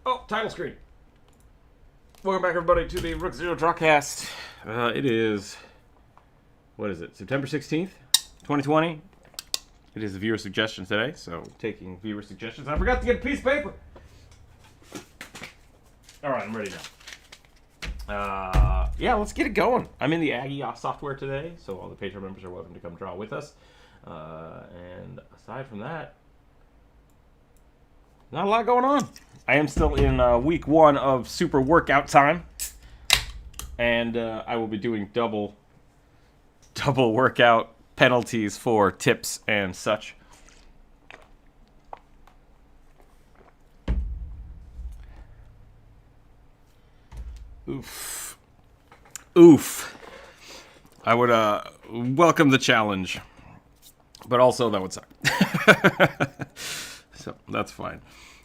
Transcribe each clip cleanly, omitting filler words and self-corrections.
Oh, title screen. Welcome back, everybody, to the Rookzer0 Drawcast. It is, what is it, September 16th, 2020. It is the viewer suggestions today, so taking viewer suggestions. I forgot to get a piece of paper. All right, I'm ready now. Yeah, let's get it going. I'm in the Aggie software today, so all the Patreon members are welcome to come draw with us. And aside from that, not a lot going on. I am still in week one of super workout time, and I will be doing double workout penalties for tips and such. Oof. I would welcome the challenge, but also that would suck. So that's fine.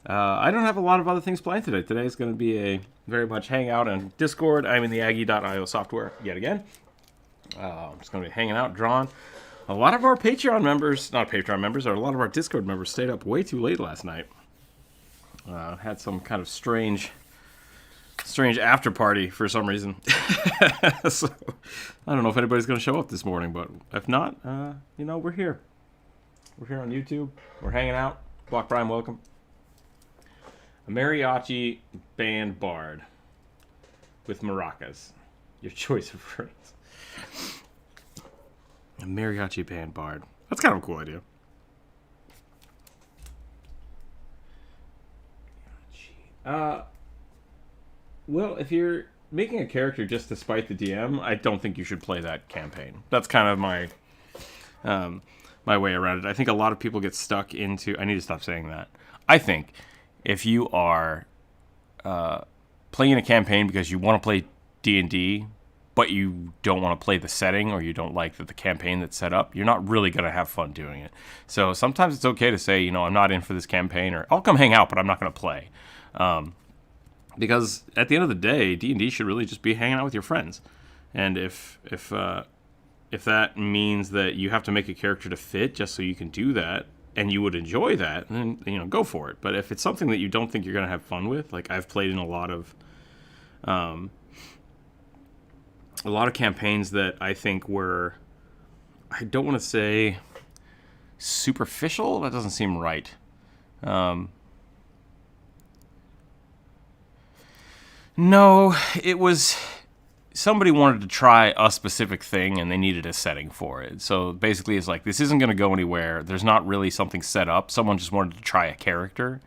I don't have a lot of other things planned today. Today is going to be a very much hangout on Discord. I'm in the Aggie.io software yet again. I'm just going to be hanging out, drawing. A lot of our Patreon members, not Patreon members, or a lot of our Discord members stayed up way too late last night. Had some kind of strange after party for some reason. So I don't know if anybody's going to show up this morning, but if not, we're here. We're here on YouTube. We're hanging out. Block Prime, welcome. A mariachi band bard with maracas. Your choice of phrase. A mariachi band bard. That's kind of a cool idea. Well, if you're making a character just to spite the DM, I don't think you should play that campaign. That's kind of my my way around it. I think a lot of people get stuck into... I need to stop saying that. I think if you are playing a campaign because you want to play D&D, but you don't want to play the setting, or you don't like the campaign that's set up, you're not really going to have fun doing it. So sometimes it's okay to say, I'm not in for this campaign, or I'll come hang out, but I'm not going to play. Because at the end of the day, D&D should really just be hanging out with your friends. And if that means that you have to make a character to fit just so you can do that, and you would enjoy that, then go for it. But if it's something that you don't think you're going to have fun with, like I've played in a lot of campaigns that I think were, I don't want to say superficial. That doesn't seem right. No, it was somebody wanted to try a specific thing and they needed a setting for it. So basically it's like, this isn't going to go anywhere. There's not really something set up. Someone just wanted to try a character.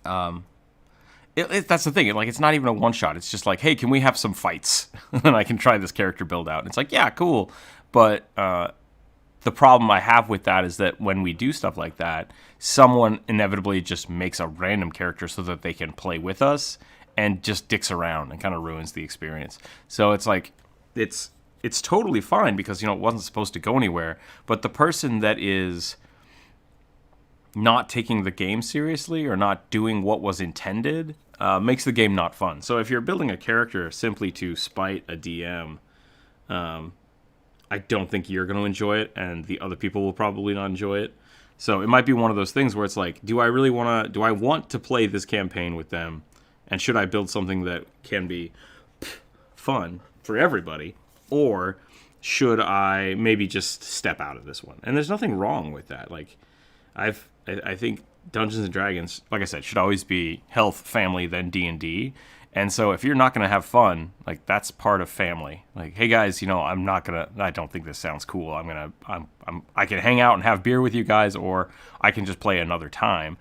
That's the thing. It's not even a one-shot. It's just like, hey, can we have some fights? And I can try this character build out. And it's like, yeah, cool. But the problem I have with that is that when we do stuff like that, someone inevitably just makes a random character so that they can play with us, and just dicks around and kind of ruins the experience. So it's like, it's totally fine because, it wasn't supposed to go anywhere. But the person that is not taking the game seriously or not doing what was intended makes the game not fun. So if you're building a character simply to spite a DM, I don't think you're going to enjoy it, and the other people will probably not enjoy it. So it might be one of those things where it's like, do I want to play this campaign with them? And should I build something that can be fun for everybody? Or should I maybe just step out of this one? And there's nothing wrong with that. Like, I think Dungeons & Dragons, like I said, should always be health, family, then D&D. And so if you're not going to have fun, like, that's part of family. Like, hey guys, I don't think this sounds cool. I can hang out and have beer with you guys, or I can just play another time.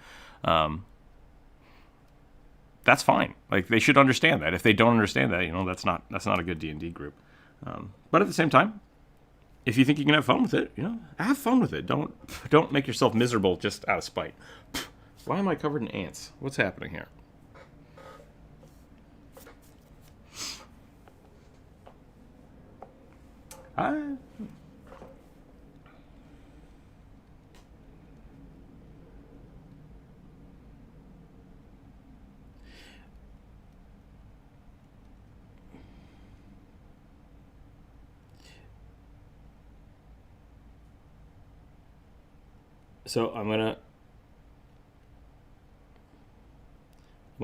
That's fine. Like, they should understand that. If they don't understand that, that's not a good D&D group. But at the same time, if you think you can have fun with it, have fun with it. Don't make yourself miserable just out of spite. Why am I covered in ants? What's happening here? So I'm gonna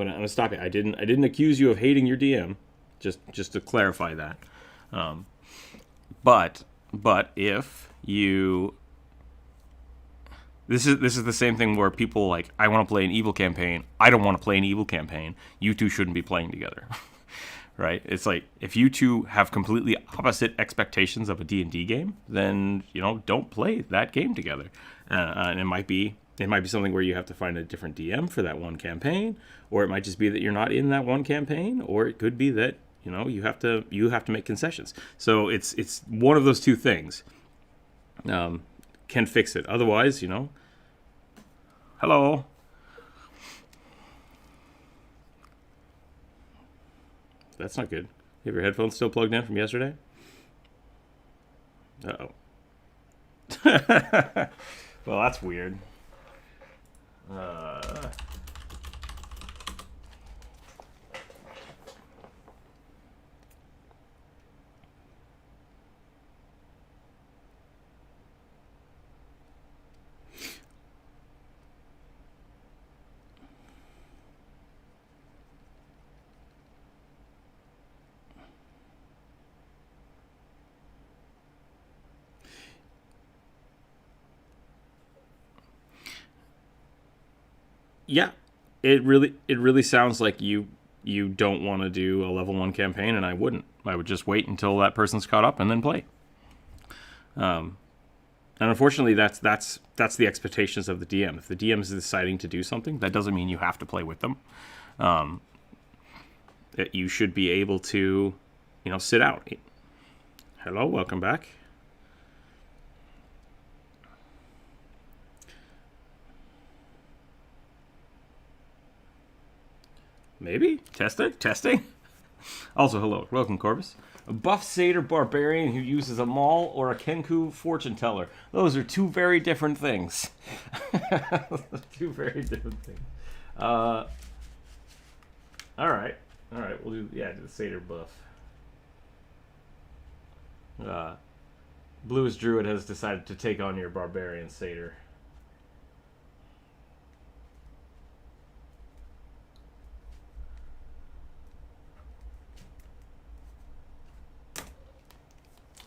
I'm gonna stop you. I didn't accuse you of hating your DM. Just to clarify that. But if you, this is the same thing where people like, I want to play an evil campaign. I don't want to play an evil campaign. You two shouldn't be playing together. Right? It's like, if you two have completely opposite expectations of a D&D game, then, don't play that game together. And it might be something where you have to find a different DM for that one campaign, or it might just be that you're not in that one campaign, or it could be that, you have to make concessions. So it's one of those two things. Can fix it. Otherwise, hello. That's not good. You have your headphones still plugged in from yesterday? Uh-oh. Well, that's weird. Yeah, it really sounds like you don't want to do a level 1 campaign, and I wouldn't. I would just wait until that person's caught up and then play. And unfortunately, that's the expectations of the DM. If the DM is deciding to do something, that doesn't mean you have to play with them. You should be able to, sit out. Hello, welcome back. Maybe? Testing? Also, hello. Welcome, Corvus. A buff satyr barbarian who uses a maul or a Kenku fortune teller. Those are two very different things. Two very different things. Alright. We'll do the satyr buff. Bluest Druid has decided to take on your barbarian satyr.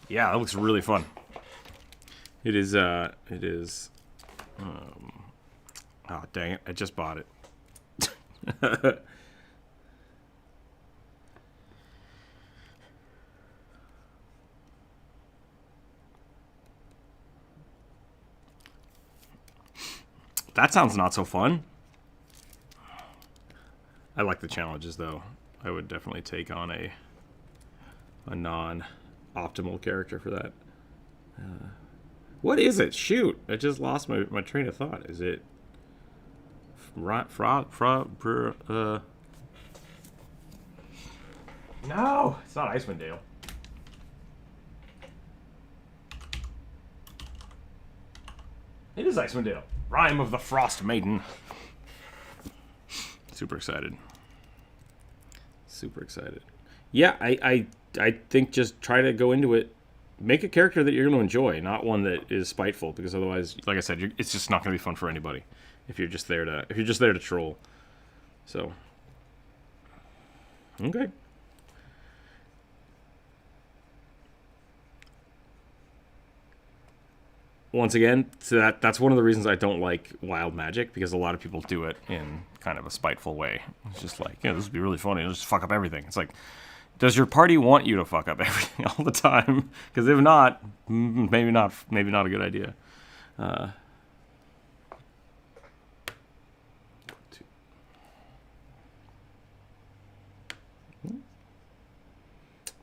Yeah, that looks really fun. It is, oh, dang it, I just bought it. That sounds not so fun. I like the challenges, though. I would definitely take on a non-optimal character for that. What is it? Shoot! I just lost my train of thought. Is it... No! It's not Icewind Dale. It is Icewind Dale. Rime of the Frost Maiden. Super excited. Super excited. Yeah, I think just try to go into it. Make a character that you're going to enjoy, not one that is spiteful, because otherwise, like I said, it's just not going to be fun for anybody if you're just there to troll. So, okay. Once again, so that's one of the reasons I don't like wild magic, because a lot of people do it in kind of a spiteful way. It's just like, this would be really funny. It'll just fuck up everything. It's like, does your party want you to fuck up everything all the time? Because if not, maybe not a good idea.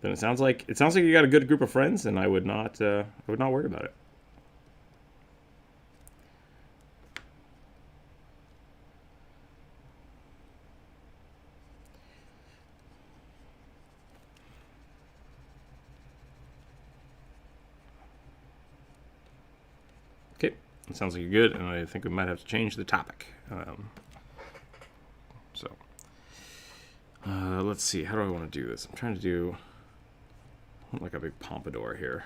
Then it sounds like you got a good group of friends, and I would not worry about it. Okay, it sounds like you're good, and I think we might have to change the topic. Let's see. How do I want to do this? I'm trying to do like a big pompadour here.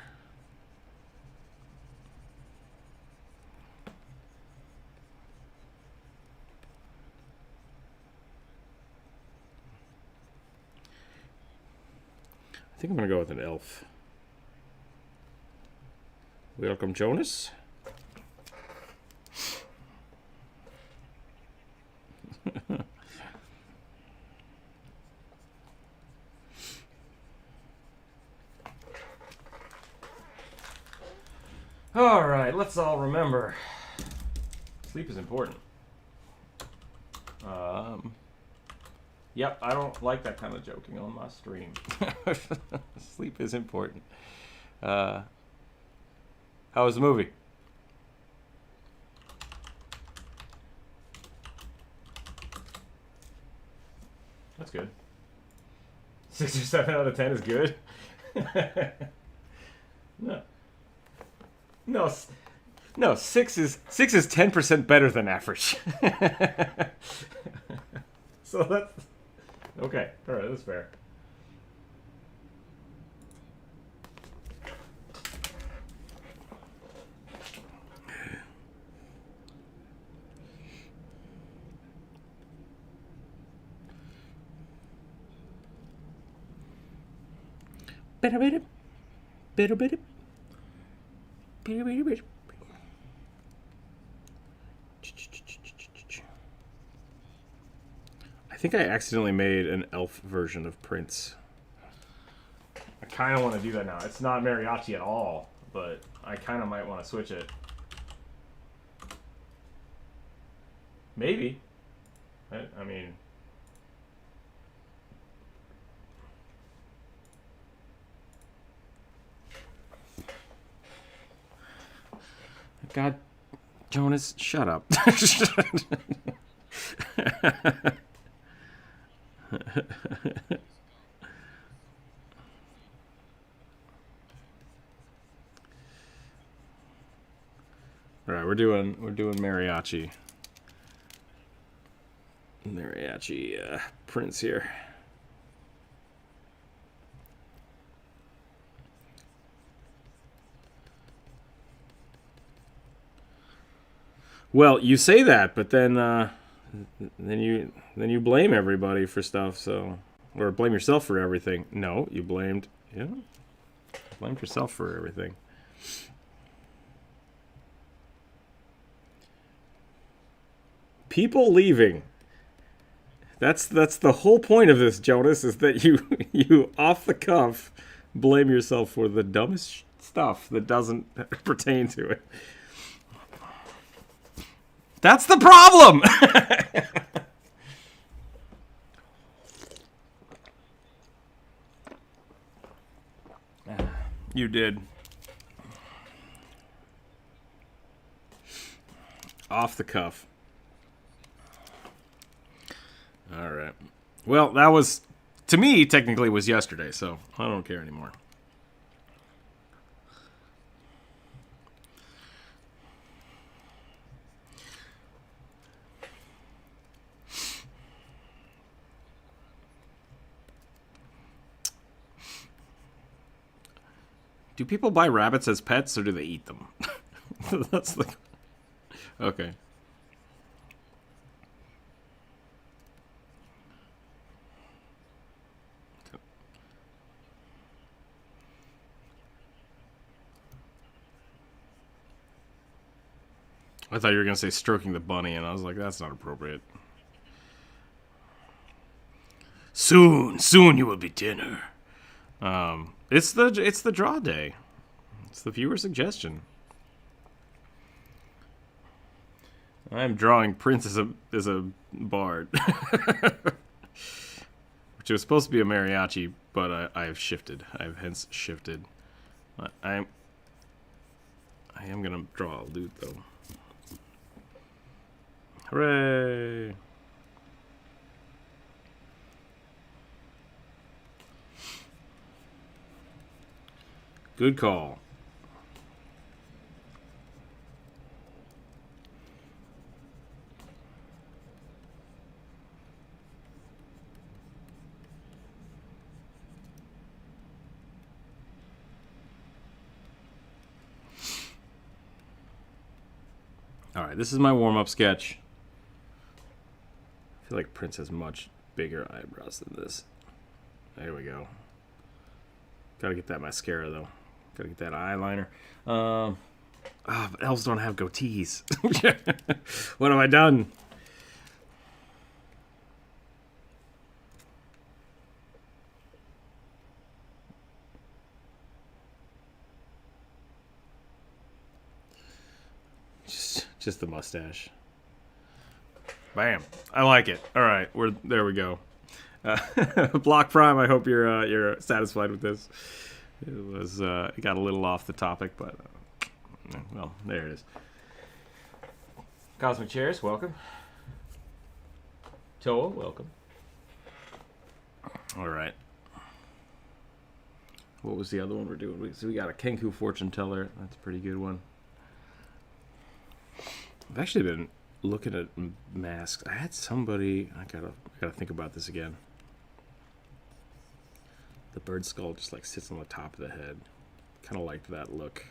think I'm going to go with an elf. Welcome, Jonas. All right, let's all remember. Sleep is important. Yep, I don't like that kind of joking on my stream. Sleep is important. How was the movie? That's good. 6 or 7 out of 10 is good. No, 6 is 10% better than average. So that's okay. All right, that's fair. I think I accidentally made an elf version of Prince. I kind of want to do that now. It's not mariachi at all, but I kind of might want to switch it. Maybe. I mean... God, Jonas, shut up. All right, we're doing mariachi. Mariachi Prince here. Well, you say that, but then you blame everybody for stuff, so, or blame yourself for everything. No, you blamed yourself for everything. People leaving. That's the whole point of this, Jonas, is that you off the cuff blame yourself for the dumbest stuff that doesn't pertain to it. That's the problem! You did. Off the cuff. Alright. Well, that was, to me, technically was yesterday, so I don't care anymore. Do people buy rabbits as pets, or do they eat them? That's the... Okay. I thought you were going to say stroking the bunny, and I was like, that's not appropriate. Soon you will be dinner. It's the draw day. It's the viewer suggestion. I'm drawing Prince as a bard, which was supposed to be a mariachi, but I have shifted. I have hence shifted. I am gonna draw a lute though. Hooray! Good call. All right, this is my warm-up sketch. I feel like Prince has much bigger eyebrows than this. There we go. Gotta get that mascara, though. Gotta get that eyeliner. But elves don't have goatees. What have I done? Just the mustache. Bam. I like it. All right, there we go. Block Prime, I hope you're satisfied with this. It got a little off the topic, but well, there it is. Cosmic Chairs, welcome. Toa, welcome. All right. What was the other one we're doing? So we got a Kenku Fortune Teller. That's a pretty good one. I've actually been looking at masks. I had somebody. I gotta think about this again. The bird skull just like sits on the top of the head. Kind of liked that look.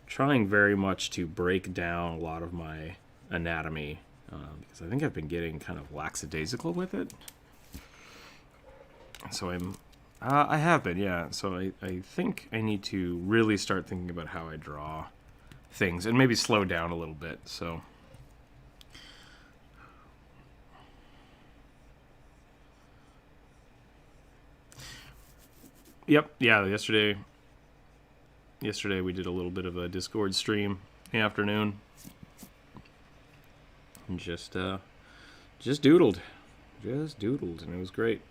Trying very much to break down a lot of my anatomy because I think I've been getting kind of lackadaisical with it. So I have been, yeah. So I think I need to really start thinking about how I draw things and maybe slow down a little bit. So yep, yeah, yesterday we did a little bit of a Discord stream in the afternoon. And just doodled. And it was great.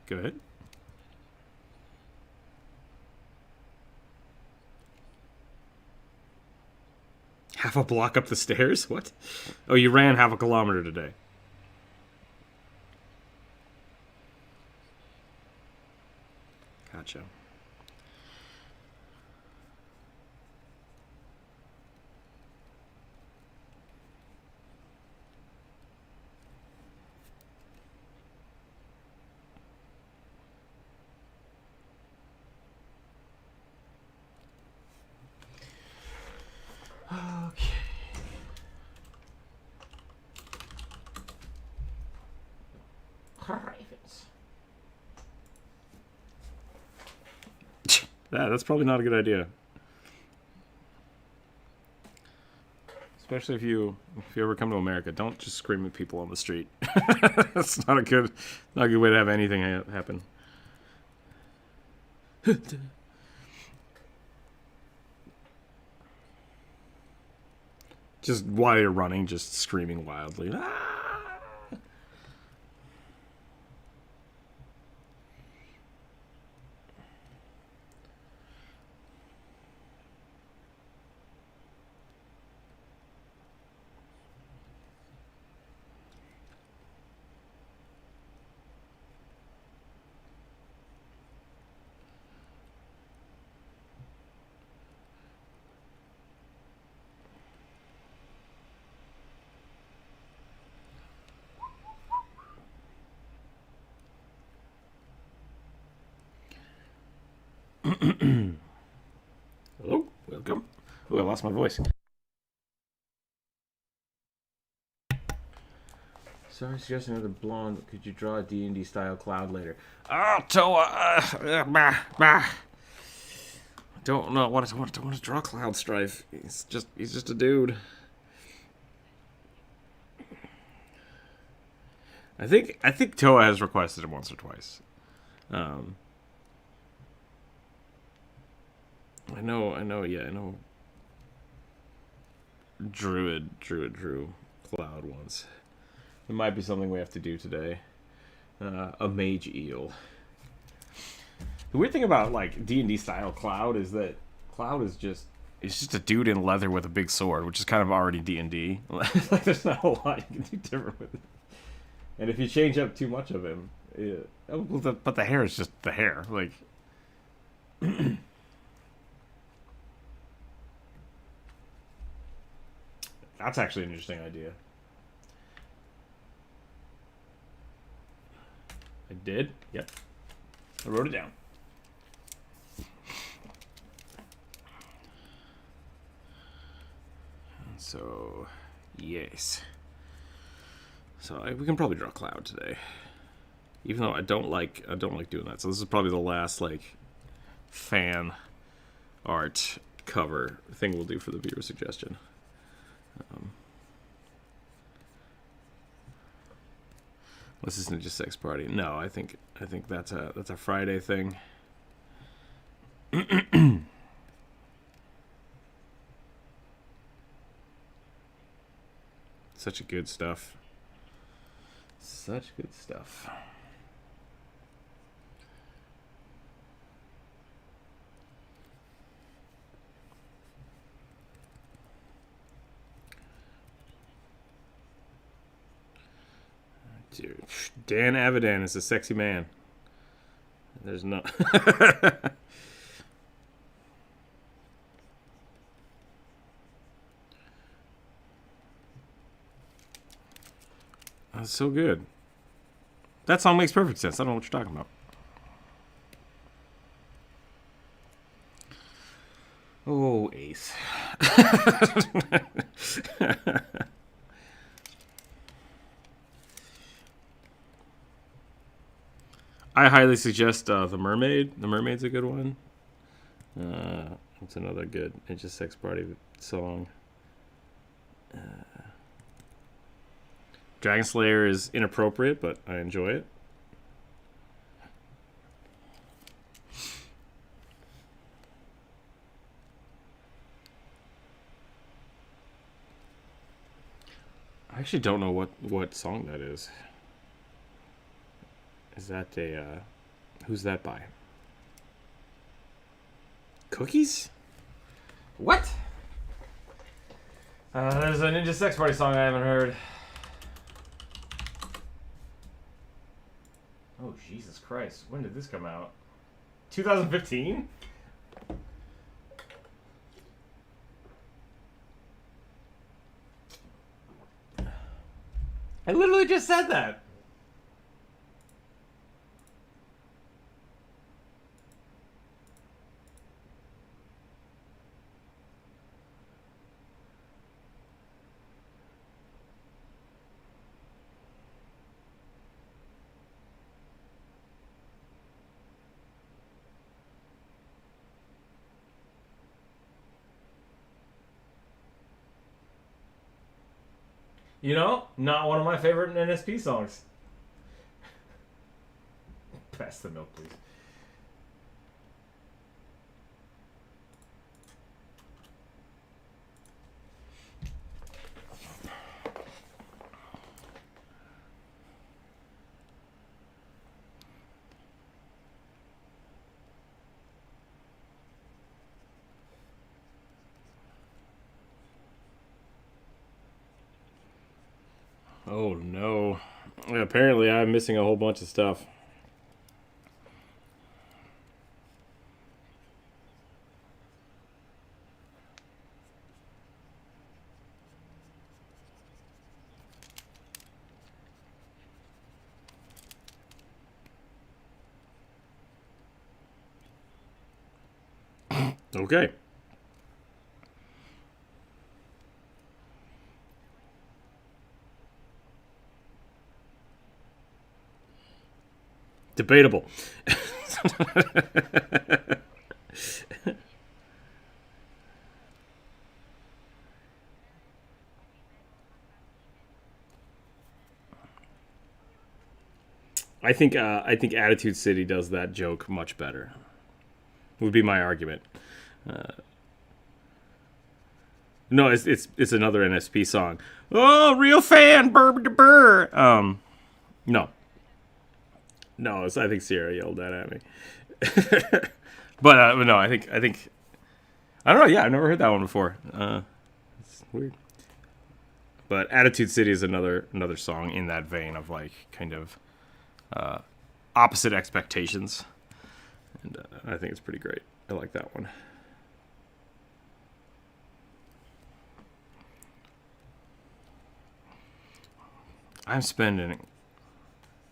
Go ahead. Half a block up the stairs? What? Oh, you ran half a kilometer today. Gotcha. Okay. Ravens. That's probably not a good idea. Especially if you ever come to America, don't just scream at people on the street. That's not a good way to have anything happen. Just while you're running, just screaming wildly. Ah! Hello, welcome. Oh, I lost my voice. Sorry, suggesting another blonde. Could you draw a D&D style cloud later? Oh, Toa. Don't know. Want to draw Cloud Strife. He's just a dude. I think Toa has requested it once or twice. I know. Druid drew Cloud once. It might be something we have to do today. A mage eel. The weird thing about like D&D style Cloud is that Cloud is just a dude in leather with a big sword, which is kind of already D&D. Like there's not a lot you can do different with it. And if you change up too much of him, but the hair is just the hair. Like That's actually an interesting idea. I did? Yep. I wrote it down. So, yes. So we can probably draw a cloud today, even though I don't like doing that. So this is probably the last like fan art cover thing we'll do for the viewer suggestion. This isn't just sex party. No, I think that's a Friday thing. Such a good stuff. Such good stuff. Dude, Dan Avidan is a sexy man. There's no... That's so good. That song makes perfect sense. I don't know what you're talking about. Oh, Ace. I highly suggest The Mermaid. The Mermaid's a good one. It's another good It's Just Sex Party song. Dragon Slayer is inappropriate, but I enjoy it. I actually don't know what song that is. Is that a... who's that by? Cookies? What? There's a Ninja Sex Party song I haven't heard. Oh, Jesus Christ. When did this come out? 2015? I literally just said that. You know, not one of my favorite NSP songs. Pass the milk, please. Oh no. Apparently I'm missing a whole bunch of stuff. Okay. Debatable. I think Attitude City does that joke much better. Would be my argument. No, it's another NSP song. Oh, real fan, burr burr. No. No, I think Sierra yelled that at me. But no, I think I don't know. Yeah, I've never heard that one before. It's weird. But Attitude City is another song in that vein of like kind of opposite expectations, and I think it's pretty great. I like that one. I'm spending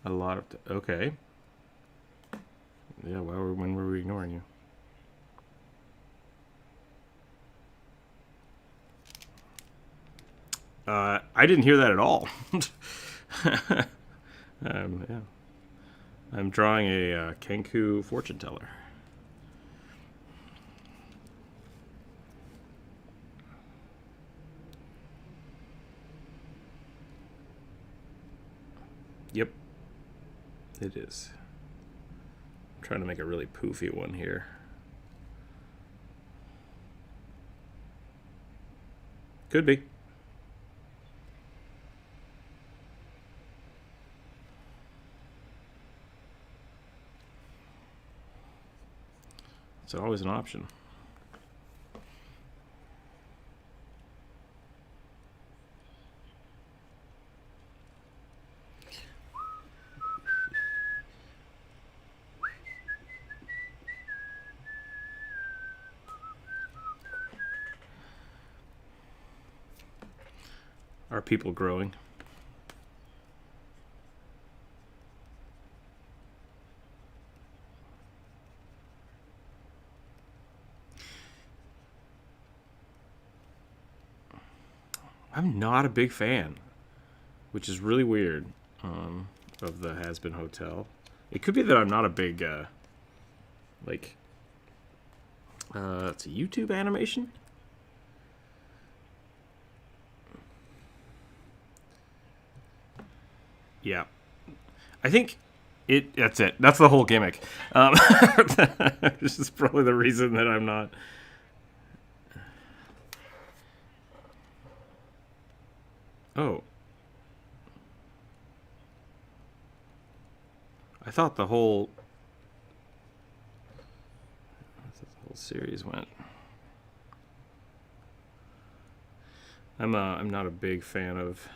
a lot of... Okay. Yeah, when were we ignoring you? I didn't hear that at all. Yeah. I'm drawing a Kenku fortune teller. Yep, it is. I'm trying to make a really poofy one here. Could be. It's always an option. Are people growing? I'm not a big fan, which is really weird, of the Has-Been Hotel. It could be that I'm not a big, it's a YouTube animation? Yeah. I think that's it. That's the whole gimmick. This is probably the reason that I'm not... Oh. I thought the whole series went. I'm not a big fan of...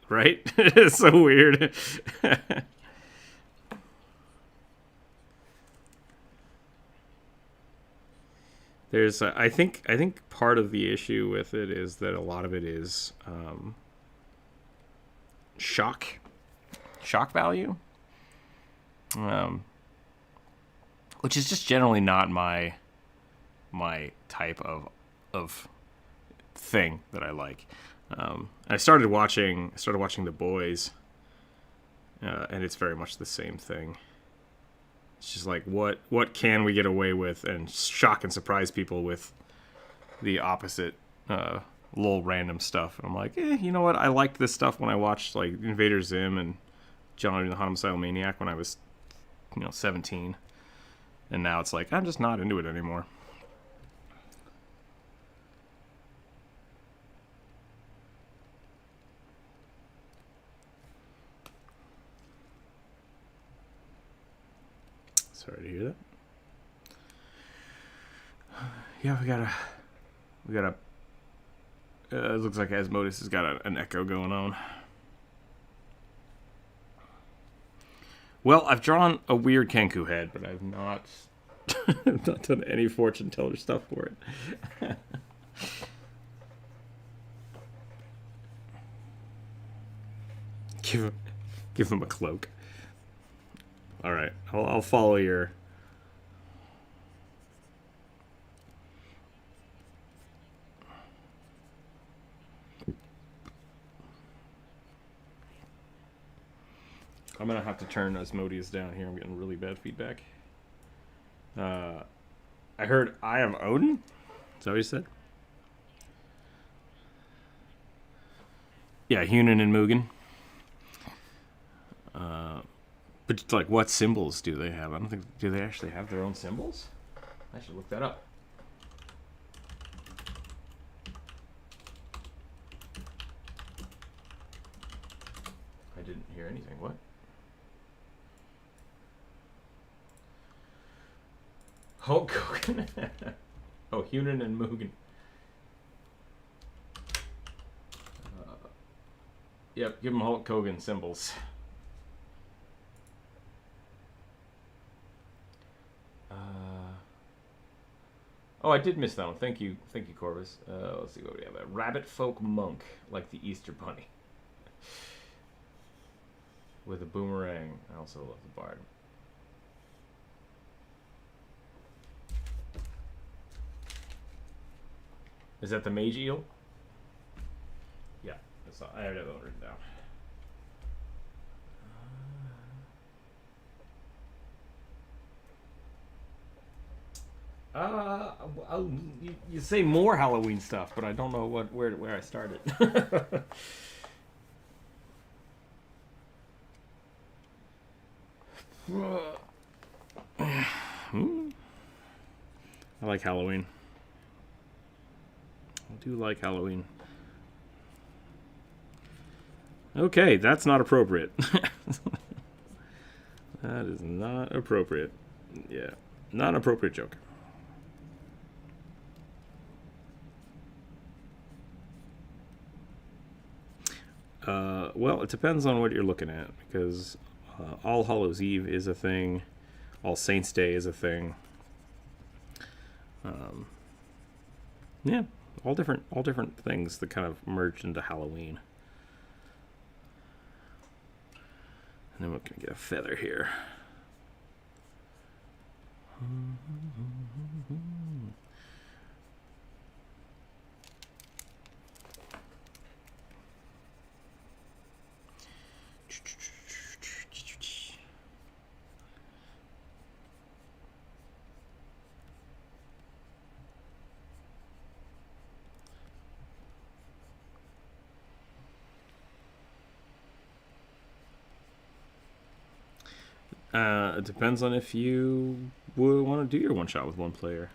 Right? It's so weird. There's, I think part of the issue with it is that a lot of it is shock value, which is just generally not my type of thing that I like. I started watching The Boys, and it's very much the same thing. It's just like, what can we get away with and shock and surprise people with the opposite little random stuff. And I'm like, you know what? I liked this stuff when I watched like Invader Zim and Johnny the Homicidal Maniac when I was 17. And now it's like, I'm just not into it anymore. Sorry to hear that. Yeah, we got a. It looks like Asmodeus has got an echo going on. Well, I've drawn a weird Kenku head, but I've not, not done any fortune teller stuff for it. Give him a cloak. All right, I'll follow your... I'm going to have to turn Asmodeus down here. I'm getting really bad feedback. I heard I am Odin? Is that what you said? Yeah, Hunan and Mugen. But like, what symbols do they have? I don't think... Do they actually have their own symbols? I should look that up. didn't hear anything. What? Hulk Hogan. Oh, Hunan and Mugen. Yep, give him Hulk Hogan symbols. Oh, I did miss that one. Thank you, Corvus. Let's see what we have. A rabbit folk monk, like the Easter Bunny, with a boomerang. I also love the bard. Is that the mage eel? Yeah, that's all. I have that one written down. You say more Halloween stuff, but I don't know where I started. I like Halloween. I do like Halloween. Okay, that's not appropriate. That is not appropriate. Yeah, not an appropriate joke. Well, it depends on what you're looking at, because All Hallows Eve is a thing, All Saints Day is a thing. Yeah, all different things that kind of merged into Halloween. And then we're gonna get a feather here. It depends on if you would want to do your one shot with one player.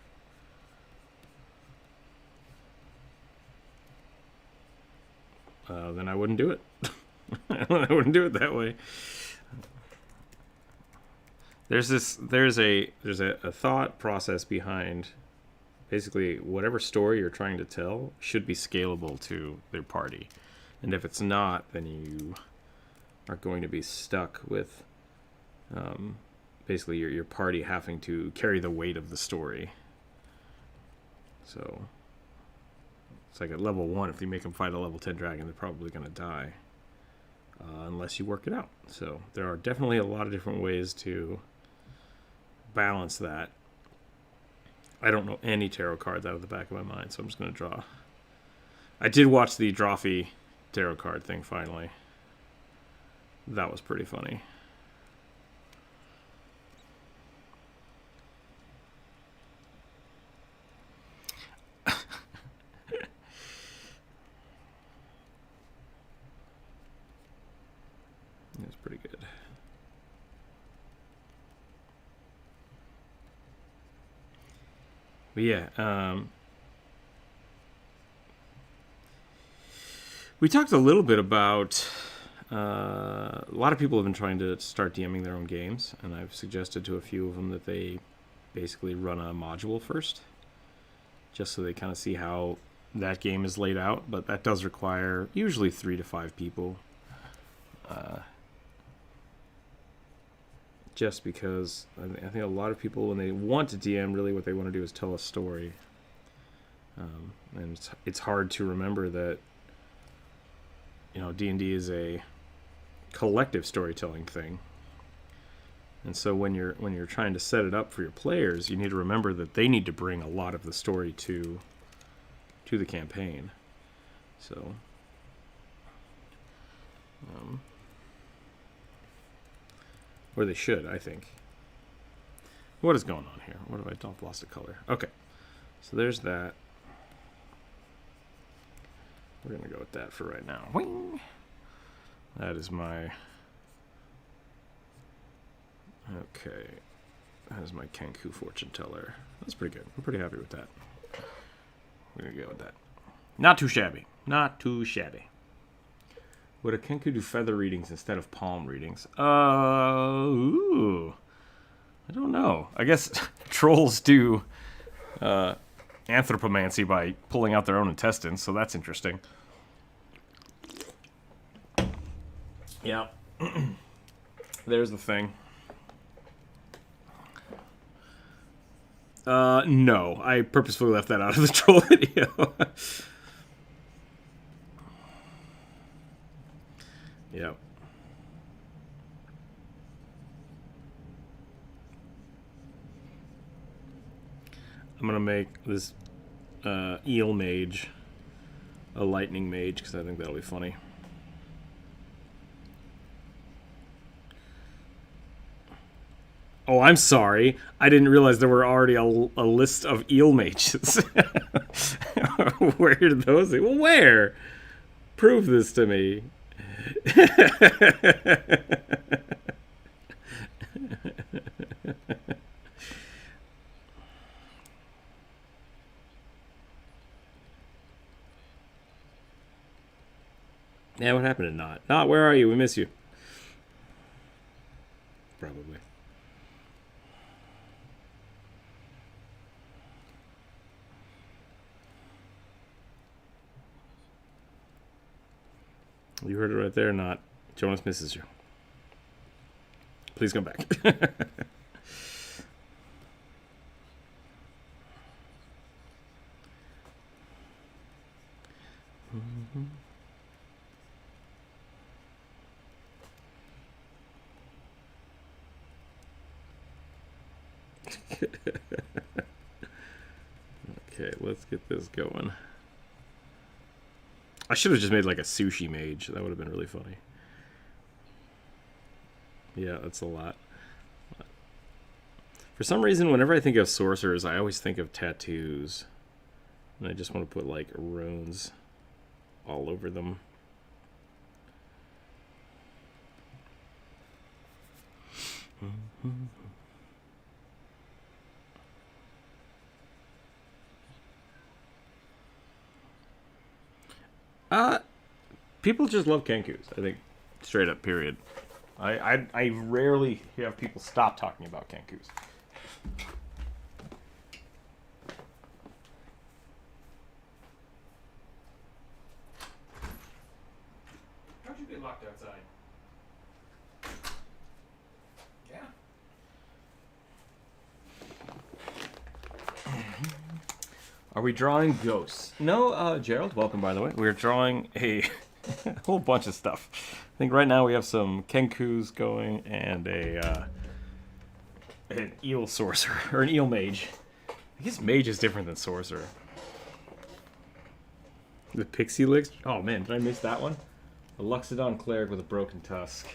Then I wouldn't do it. I wouldn't do it that way. There's a thought process behind basically whatever story you're trying to tell should be scalable to their party, and if it's not, then you are going to be stuck with basically your party having to carry the weight of the story. So it's like at level 1, if you make them fight a level 10 dragon, they're probably going to die unless you work it out. So there are definitely a lot of different ways to balance that. I don't know any tarot cards out of the back of my mind, so I'm just going to draw. I did watch the Drawfee tarot card thing finally. That was pretty funny. It was pretty good. But yeah, we talked a little bit about a lot of people have been trying to start DMing their own games, and I've suggested to a few of them that they basically run a module first, just so they kind of see how that game is laid out. But that does require usually 3 to 5 people. Just because I think a lot of people, when they want to DM, really what they want to do is tell a story. And it's hard to remember that, D&D is a collective storytelling thing. And so when you're trying to set it up for your players, you need to remember that they need to bring a lot of the story to the campaign. So or they should, I think. What is going on here? What have I done? I've lost a color. Okay. So there's that. We're going to go with that for right now. Wing! That is my... Okay. That is my Kenku fortune teller. That's pretty good. I'm pretty happy with that. We're going to go with that. Not too shabby. Not too shabby. Would a Kenku do feather readings instead of palm readings? Ooh. I don't know. I guess trolls do anthropomancy by pulling out their own intestines, so that's interesting. Yeah. There's the thing. No. I purposefully left that out of the troll video. Yep. I'm gonna make this eel mage a lightning mage because I think that'll be funny. Oh, I'm sorry. I didn't realize there were already a list of eel mages. Where did those? Well, where? Prove this to me. Yeah, what happened to Not? Not, where are you? We miss you. Probably. You heard it right there, Not. Jonas misses you. Please come back. Mm-hmm. Okay, let's get this going. I should have just made like a sushi mage. That would have been really funny. Yeah, that's a lot. For some reason, whenever I think of sorcerers, I always think of tattoos. And I just want to put like runes all over them. People just love Kenkus, I think. Straight up, period. I rarely have people stop talking about Kenkus. How'd you get locked outside? Yeah. Are we drawing ghosts? No, Gerald, welcome by the way. We're drawing a whole bunch of stuff. I think right now we have some Kenkus going and an eel sorcerer, or an eel mage. I guess mage is different than sorcerer. The pixie licks? Oh man, did I miss that one? A Luxodon cleric with a broken tusk.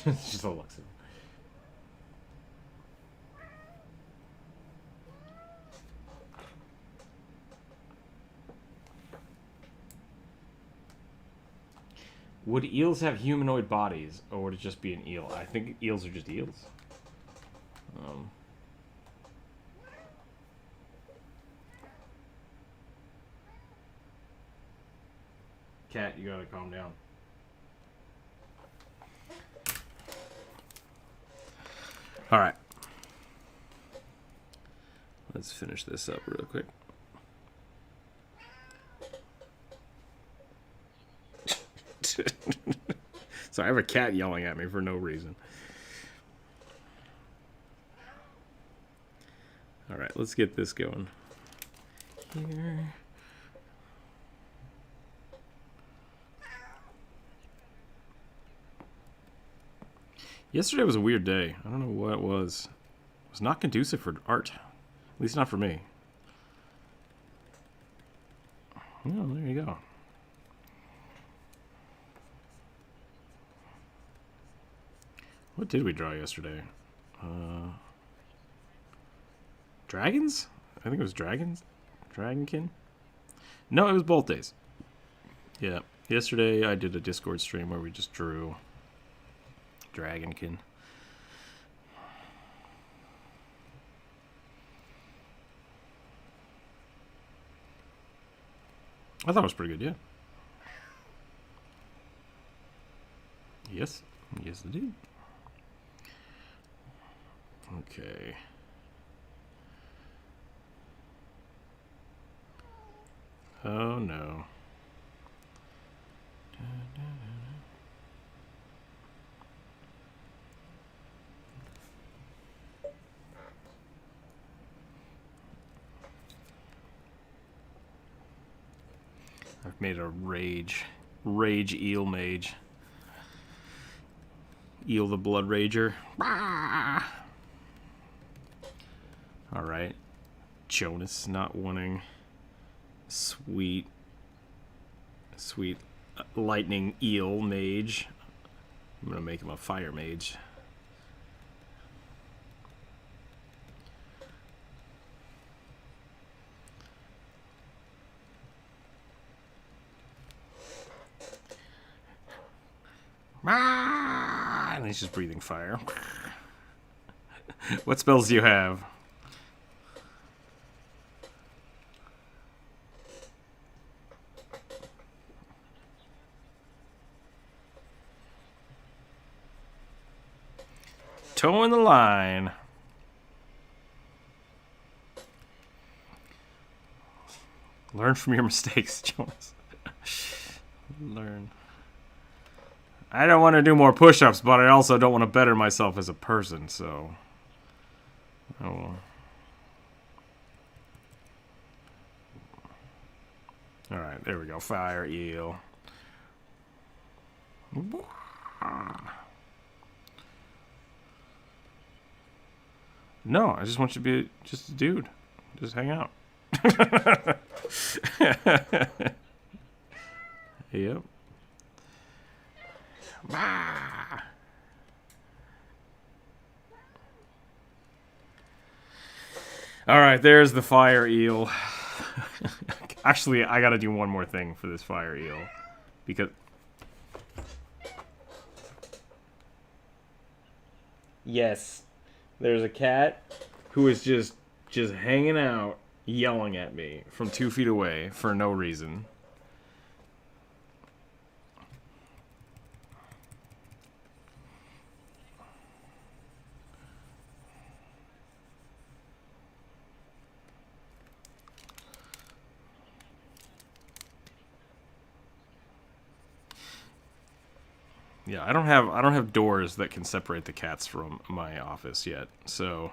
It's just a Luxodon. Would eels have humanoid bodies, or would it just be an eel? I think eels are just eels. Cat, you gotta calm down. Alright. Let's finish this up real quick. So I have a cat yelling at me for no reason. Alright, let's get this going. Here. Yesterday was a weird day. I don't know what it was. It was not conducive for art. At least not for me. Oh, there you go. What did we draw yesterday? Dragons? I think it was dragons? Dragonkin? No, it was Bolt Days. Yeah. Yesterday I did a Discord stream where we just drew Dragonkin. I thought it was pretty good, yeah. Yes. Yes, it did. Okay. Oh, no. I've made a rage eel mage. Eel the Blood Rager. Alright. Jonas not wanting sweet lightning eel mage. I'm gonna make him a fire mage. And he's just breathing fire. What spells do you have? Toeing the line. Learn from your mistakes, Jonas. Learn. I don't want to do more push-ups, but I also don't want to better myself as a person, so... Oh. Alright, there we go. Fire eel. No, I just want you to be just a dude. Just hang out. Yep. Alright, there's the fire eel. Actually, I gotta do one more thing for this fire eel. Because... Yes. There's a cat who is just hanging out, yelling at me from 2 feet away for no reason. Yeah, I don't have doors that can separate the cats from my office yet, so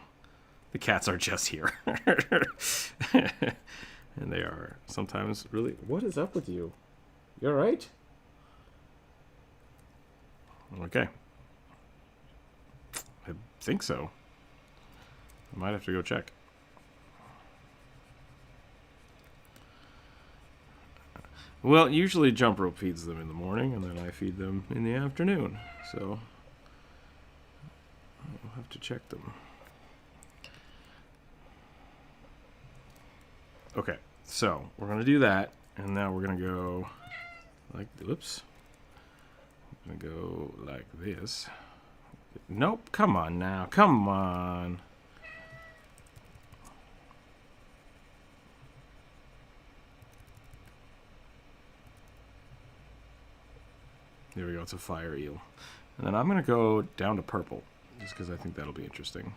the cats are just here. And they are sometimes really... What is up with you? You alright? Okay. I think so. I might have to go check. Well, usually Jump Rope feeds them in the morning, and then I feed them in the afternoon. So, I'll have to check them. Okay, so we're going to do that, and now we're going to go like, whoops. We're going to go like this. Nope, come on now, come on. There we go, it's a fire eel. And then I'm going to go down to purple, just because I think that'll be interesting.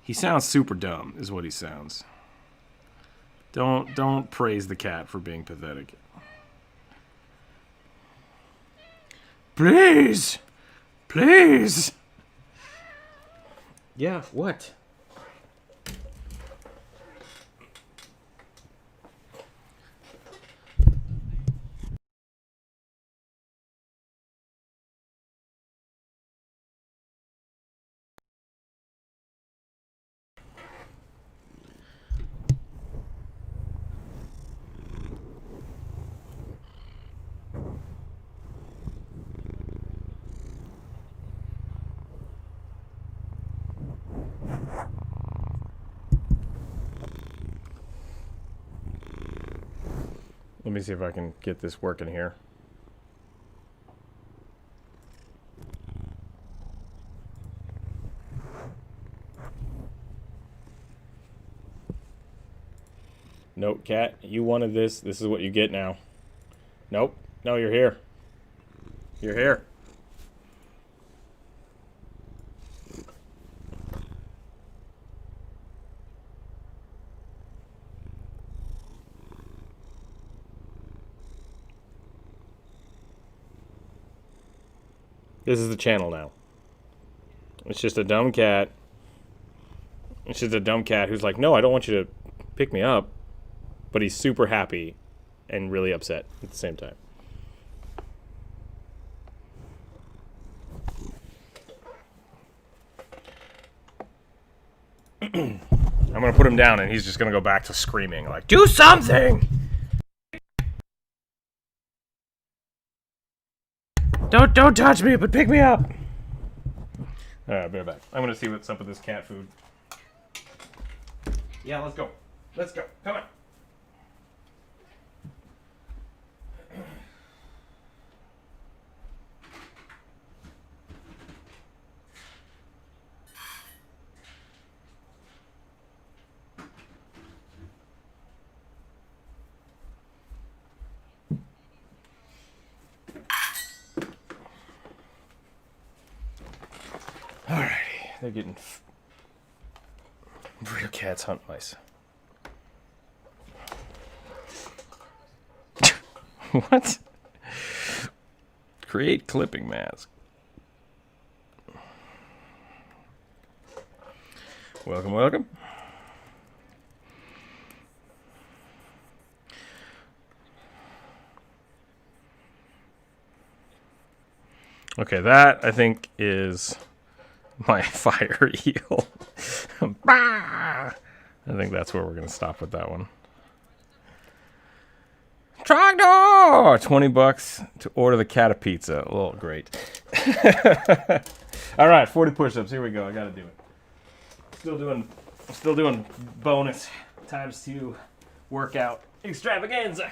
He sounds super dumb, is what he sounds. Don't praise the cat for being pathetic. Please! Please! Yeah, what? Let me see if I can get this working here. Nope, cat. You wanted this. This is what you get now. Nope. No, you're here. You're here. This is the channel now. It's just a dumb cat. It's just a dumb cat who's like, no, I don't want you to pick me up. But he's super happy and really upset at the same time. I'm going to put him down and he's just going to go back to screaming like, do something! Don't touch me, but pick me up! Alright, be right back. I'm going to see what's up with this cat food. Yeah, let's go. Let's go. Come on. Alrighty, they're getting real cats hunt mice. What? Create clipping mask. Welcome, welcome. Okay, that I think is my fire eel. I think that's where we're going to stop with that one. Trogdor! $20 to order the cat a pizza. Oh, great. All right, 40 push-ups. Here we go. I got to do it. Still doing bonus ×2 workout extravaganza.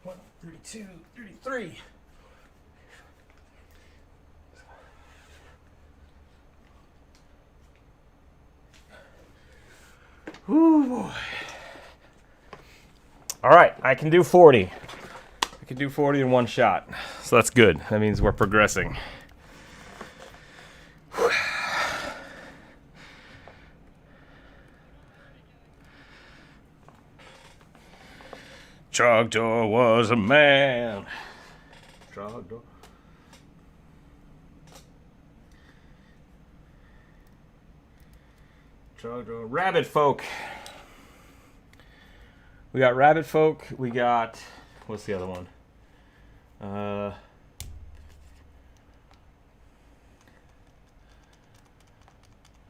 One, 32, 33. Ooh. All right, I can do 40. I can do 40 in one shot. So that's good. That means we're progressing. Trogdor was a man. Trogdor. Trogdor. Rabbit folk. We got rabbit folk. We got, what's the other one? A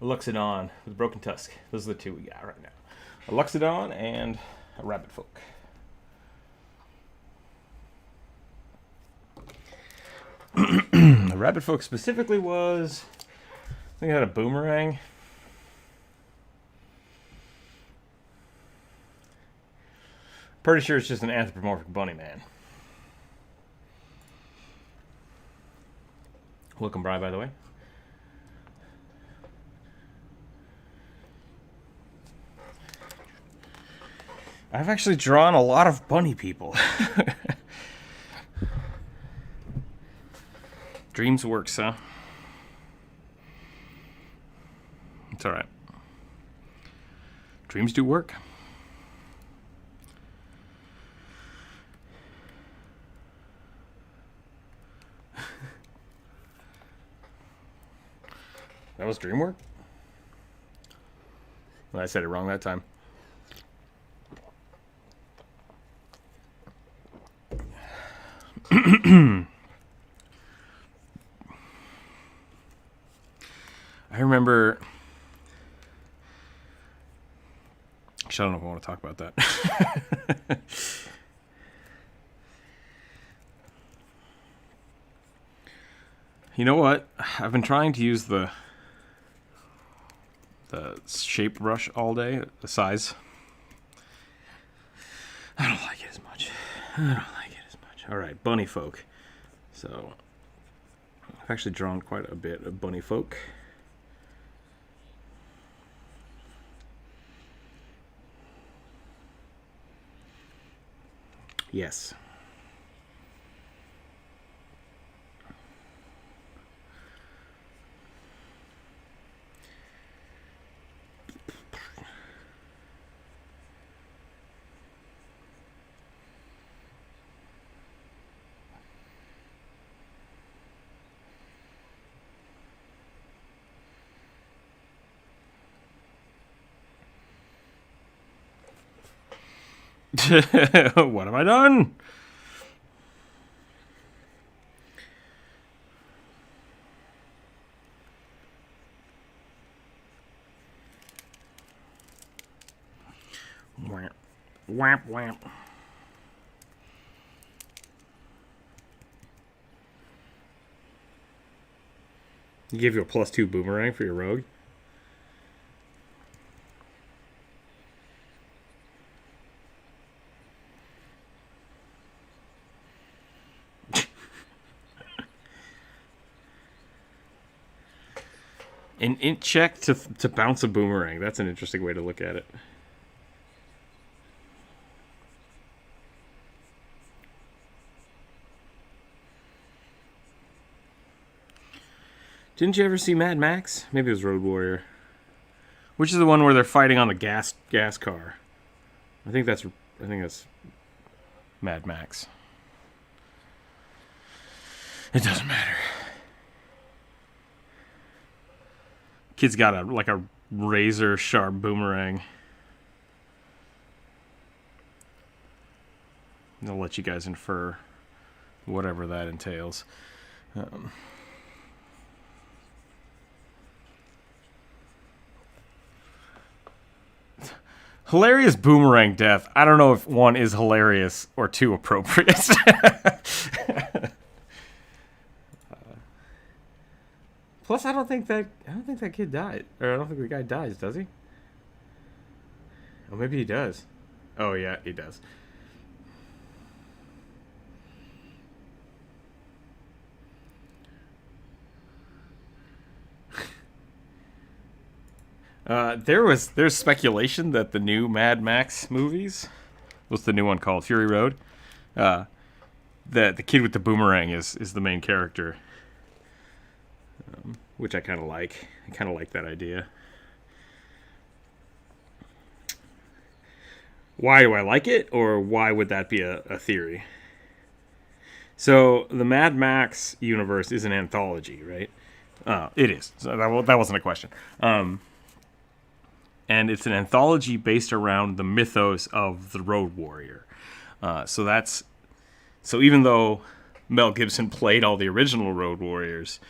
Luxodon with a broken tusk. Those are the two we got right now. A Luxodon and a rabbit folk. The rabbit folk specifically was, I think it had a boomerang. Pretty sure it's just an anthropomorphic bunny man. Welcome, Bri, by the way. I've actually drawn a lot of bunny people. Dreams works, huh? It's all right. Dreams do work. That was dream work? Well, I said it wrong that time. I remember. Actually, I don't know if I want to talk about that. You know what? I've been trying to use the shape brush all day, the size. I don't like it as much. All right, bunny folk. So I've actually drawn quite a bit of bunny folk. Yes. What have I done? Whamp, whamp, whamp. He gave you a +2 boomerang for your rogue? An int check to bounce a boomerang. That's an interesting way to look at it. Didn't you ever see Mad Max? Maybe it was Road Warrior. Which is the one where they're fighting on the gas car? I think that's Mad Max. It doesn't matter. Kid's got a razor sharp boomerang. I'll let you guys infer whatever that entails. Hilarious boomerang death. I don't know if 1 is hilarious or 2 appropriate. Plus, I don't think that kid died, or I don't think the guy dies, does he? Oh, maybe he does. Oh yeah, he does. There's speculation that the new Mad Max movies, what's the new one called, Fury Road, that the kid with the boomerang is the main character, which I kind of like. I kind of like that idea. Why do I like it, or why would that be a theory? So the Mad Max universe is an anthology, right? It is. So that wasn't a question. And it's an anthology based around the mythos of the Road Warrior. So even though Mel Gibson played all the original Road Warriors,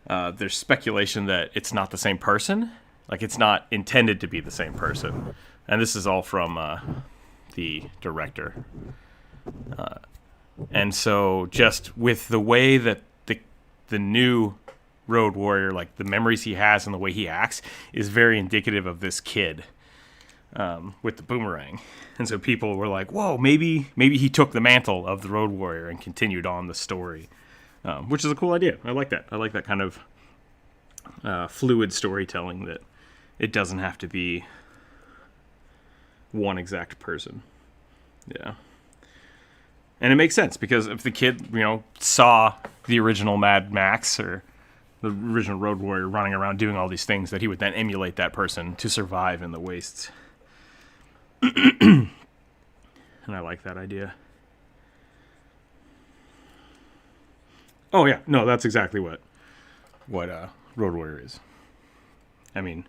there's speculation that it's not the same person. Like, it's not intended to be the same person. And this is all from the director. And so just with the way that the new Road Warrior, like the memories he has and the way he acts, is very indicative of this kid with the boomerang. And so people were like, whoa, maybe he took the mantle of the Road Warrior and continued on the story, which is a cool idea. I like that. I like that kind of fluid storytelling, that it doesn't have to be one exact person. Yeah. And it makes sense, because if the kid, saw the original Mad Max or the original Road Warrior running around doing all these things, that he would then emulate that person to survive in the wastes. And I like that idea. Oh yeah, no, that's exactly what Road Warrior is. I mean,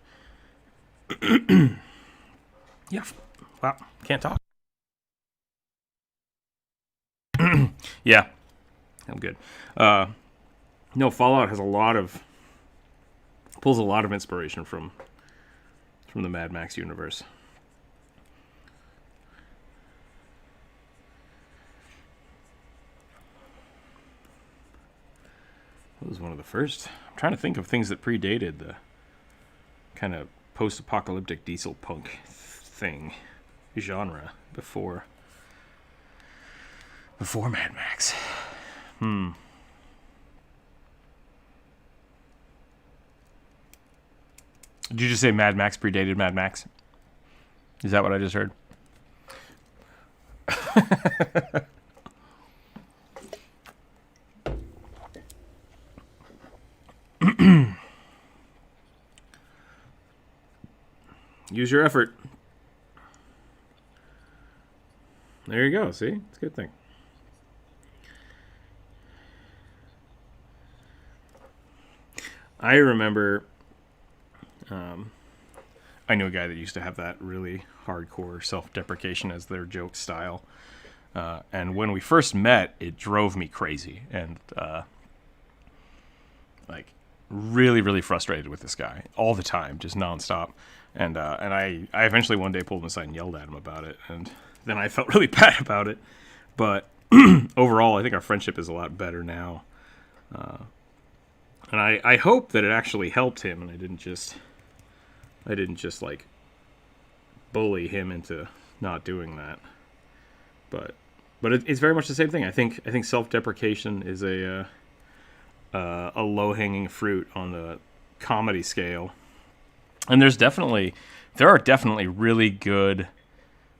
yeah. Wow, can't talk. Yeah, I'm good. No, Fallout has pulls a lot of inspiration from the Mad Max universe. was one of the first. I'm trying to think of things that predated the kind of post-apocalyptic diesel punk thing genre before Mad Max. Did you just say Mad Max predated Mad Max? Is that what I just heard? Use your effort. There you go. See? It's a good thing. I remember I knew a guy that used to have that really hardcore self-deprecation as their joke style. And when we first met, it drove me crazy. And like really, really frustrated with this guy all the time, just nonstop. And I eventually one day pulled him aside and yelled at him about it. And then I felt really bad about it. But overall, I think our friendship is a lot better now. And I hope that it actually helped him, and I didn't just like bully him into not doing that. But it's very much the same thing. I think self-deprecation is a low-hanging fruit on the comedy scale. And there are definitely really good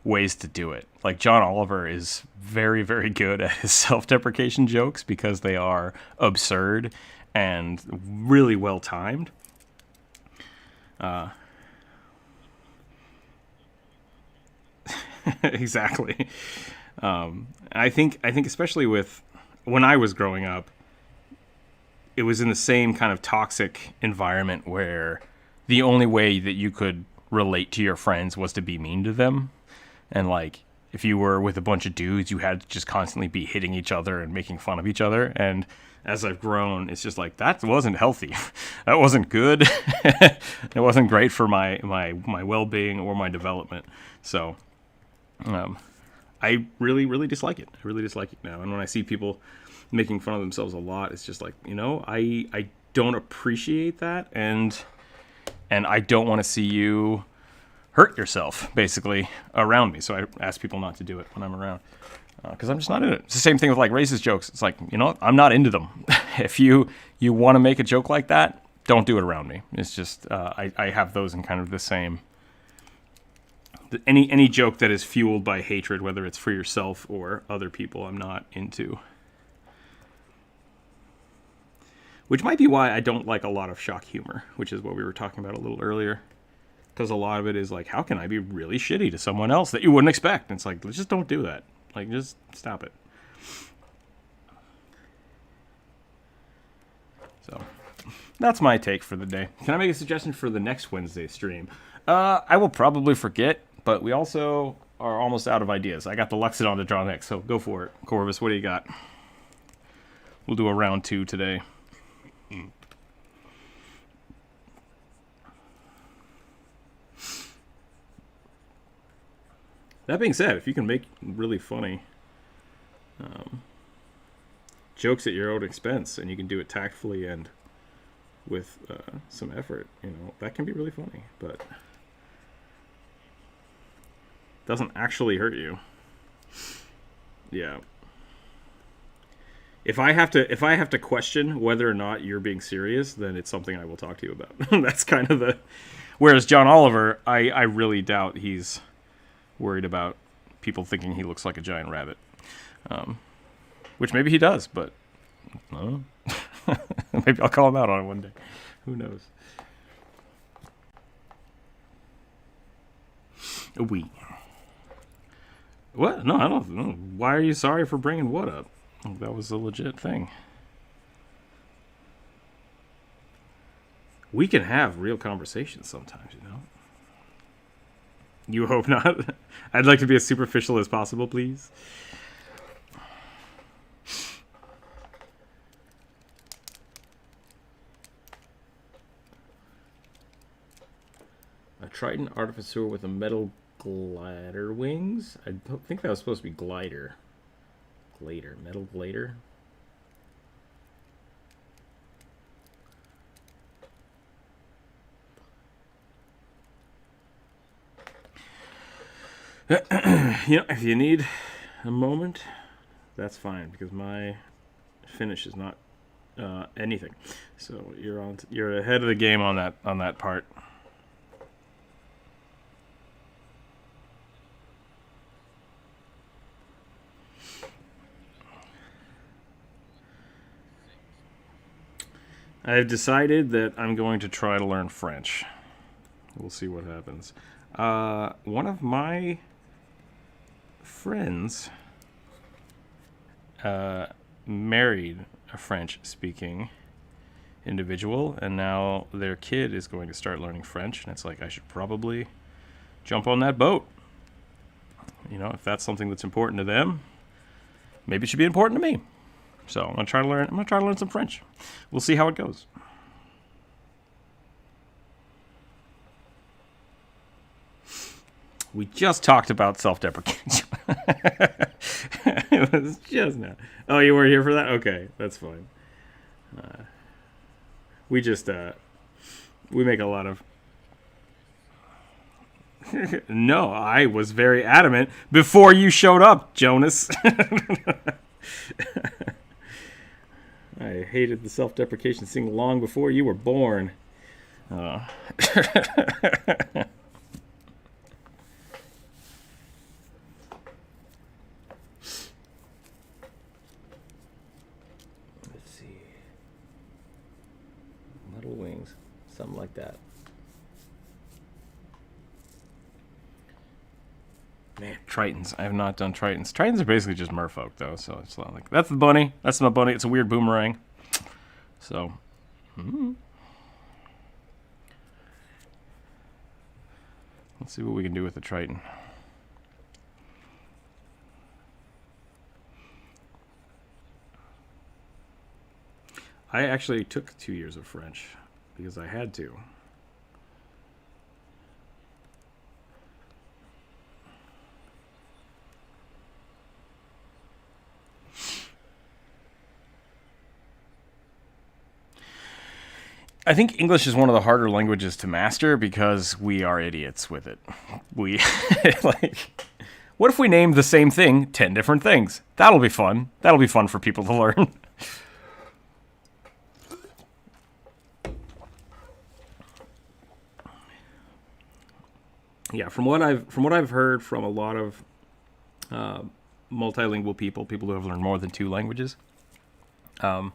ways to do it. Like John Oliver is very, very good at his self-deprecation jokes because they are absurd and really well timed. Exactly. I think especially with when I was growing up, it was in the same kind of toxic environment where the only way that you could relate to your friends was to be mean to them. And like, if you were with a bunch of dudes, you had to just constantly be hitting each other and making fun of each other. And as I've grown, it's just like, that wasn't healthy. That wasn't good. It wasn't great for my well-being or my development. So I really, really dislike it. I really dislike it now. And when I see people making fun of themselves a lot, it's just like, I don't appreciate that. And I don't want to see you hurt yourself, basically, around me. So I ask people not to do it when I'm around. Because I'm just not in it. It's the same thing with like racist jokes. It's like, I'm not into them. If you want to make a joke like that, don't do it around me. It's just, I have those in kind of the same. Any joke that is fueled by hatred, whether it's for yourself or other people, I'm not into. Which might be why I don't like a lot of shock humor, which is what we were talking about a little earlier. Because a lot of it is like, how can I be really shitty to someone else that you wouldn't expect? And it's like, just don't do that. Like, just stop it. So, that's my take for the day. Can I make a suggestion for the next Wednesday stream? I will probably forget, but we also are almost out of ideas. I got the Luxodon to draw next, so go for it. Corvus, what do you got? We'll do a round 2 today. That being said, if you can make really funny jokes at your own expense, and you can do it tactfully and with some effort, that can be really funny, but doesn't actually hurt you. Yeah. If I have to question whether or not you're being serious, then it's something I will talk to you about. That's kind of the. Whereas John Oliver, I really doubt he's worried about people thinking he looks like a giant rabbit, which maybe he does, but maybe I'll call him out on it one day. Who knows? We. What? No, I don't know. Why are you sorry for bringing what up? That was a legit thing. We can have real conversations sometimes, You hope not? I'd like to be as superficial as possible, please. A Triton artificer with a metal glider wings? I don't think that was supposed to be glider. Glader. Metal glader? If you need a moment, that's fine, because my Finnish is not anything. So you're ahead of the game on that part. I've decided that I'm going to try to learn French. We'll see what happens. One of my friends married a French-speaking individual, and now their kid is going to start learning French, and it's like, I should probably jump on that boat. If that's something that's important to them, maybe it should be important to me. So I'm gonna try to learn some French. We'll see how it goes. We just talked about self-deprecation. It was just now. Oh, you weren't here for that? Okay, that's fine. We make a lot of... No, I was very adamant before you showed up, Jonas. I hated the self-deprecation thing long before you were born. Let's see. Metal wings. Something like that. Man, Tritons. I have not done Tritons. Tritons are basically just merfolk, though, so it's not like... That's the bunny. That's my bunny. It's a weird boomerang. So... Let's see what we can do with the Triton. I actually took 2 years of French because I had to. I think English is one of the harder languages to master because we are idiots with it. What if we named the same thing 10 different things? That'll be fun. That'll be fun for people to learn. Yeah, from what I've heard from a lot of multilingual people who have learned more than 2 languages, that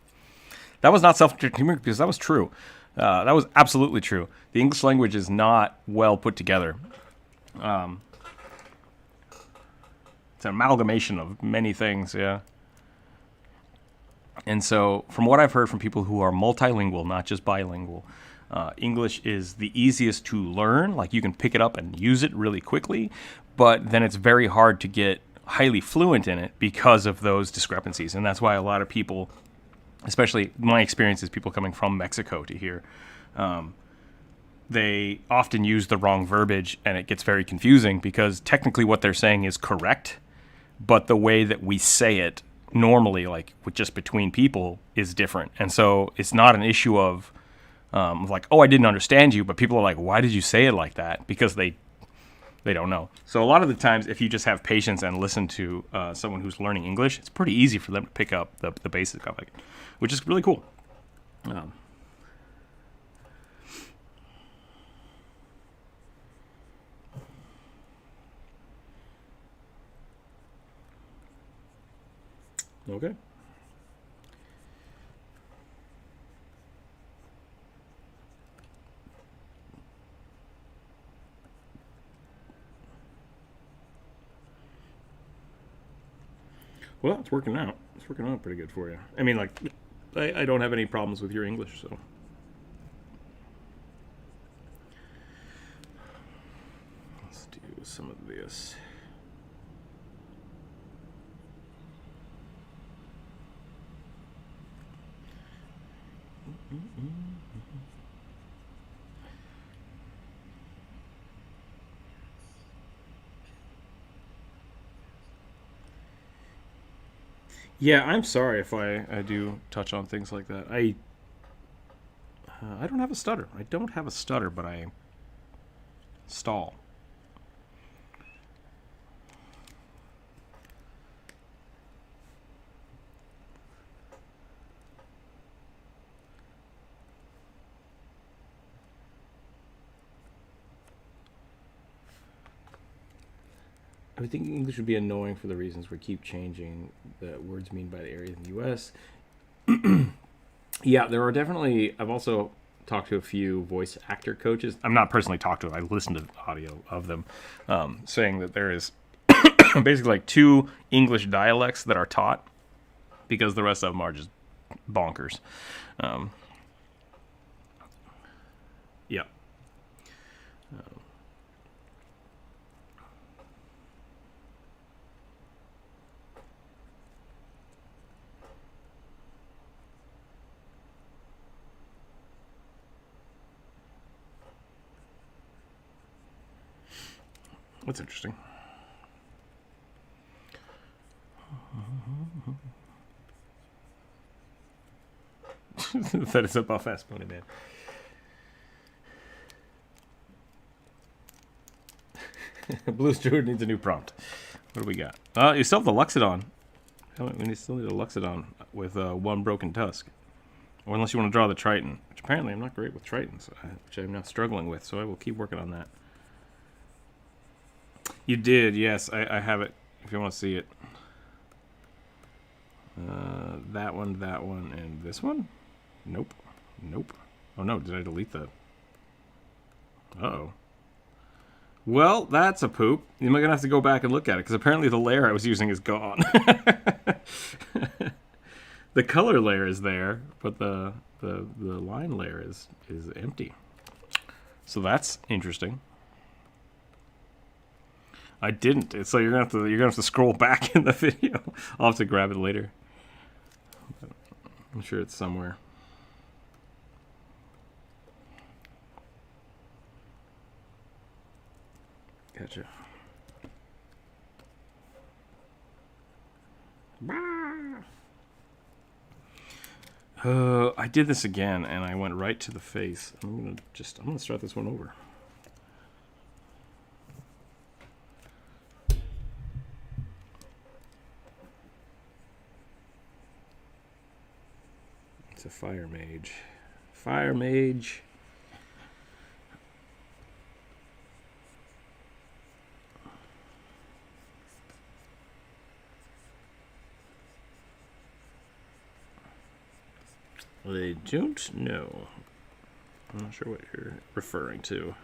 was not self-deprecating because that was true. That was absolutely true. The English language is not well put together. It's an amalgamation of many things, yeah. And so, from what I've heard from people who are multilingual, not just bilingual, English is the easiest to learn. Like, you can pick it up and use it really quickly, but then it's very hard to get highly fluent in it because of those discrepancies. And that's why a lot of people... Especially my experience is people coming from Mexico to here. They often use the wrong verbiage, and it gets very confusing because technically what they're saying is correct, but the way that we say it normally, like with just between people, is different. And so it's not an issue of like, oh, I didn't understand you, but people are like, why did you say it like that? Because they don't know. So a lot of the times, if you just have patience and listen to someone who's learning English, it's pretty easy for them to pick up the basics of it, which is really cool. Okay. Well, it's working out. It's working out pretty good for you. I mean, like, I don't have any problems with your English, so. Let's do some of this. Yeah, I'm sorry if I do touch on things like that. I don't have a stutter. I don't have a stutter, but I stall. would think English would be annoying for the reasons we keep changing the words mean by the area in the U.S. Yeah, there are definitely. I've also talked to a few voice actor coaches. I'm not personally talked to them. I listened to audio of them saying that there is basically like 2 English dialects that are taught because the rest of them are just bonkers. Yeah. That's interesting. That is a buff ass pony man. Blues Druid needs a new prompt. What do we got? You still have the Luxodon. We still need a Luxodon with 1 broken tusk. Or unless you want to draw the Triton, which apparently I'm not great with Tritons, which I'm now struggling with, so I will keep working on that. You did, yes. I have it, if you want to see it. That one, and this one? Nope. Nope. Oh no, did I delete that? Uh-oh. Well, that's a poop. You're going to have to go back and look at it, because apparently the layer I was using is gone. The color layer is there, but the line layer is empty. So that's interesting. I didn't. So you're gonna have to scroll back in the video. I'll have to grab it later. I'm sure it's somewhere. Gotcha. I did this again, and I went right to the face. I'm gonna start this one over. It's a fire mage. Fire mage. I don't know. I'm not sure what you're referring to.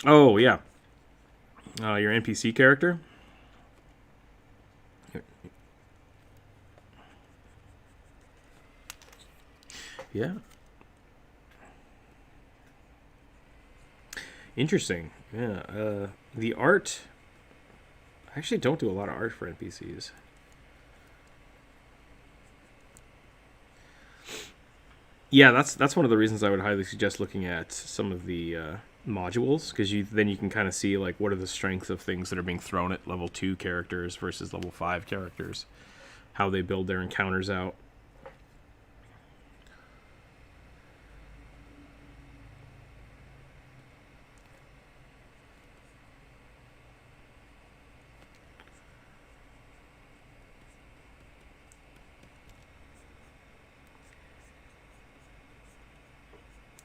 Oh, yeah. Your NPC character? Yeah. Interesting. Yeah. The art... I actually don't do a lot of art for NPCs. Yeah, that's one of the reasons I would highly suggest looking at some of the modules, because then you can kind of see like what are the strengths of things that are being thrown at level 2 characters versus level 5 characters, how they build their encounters out.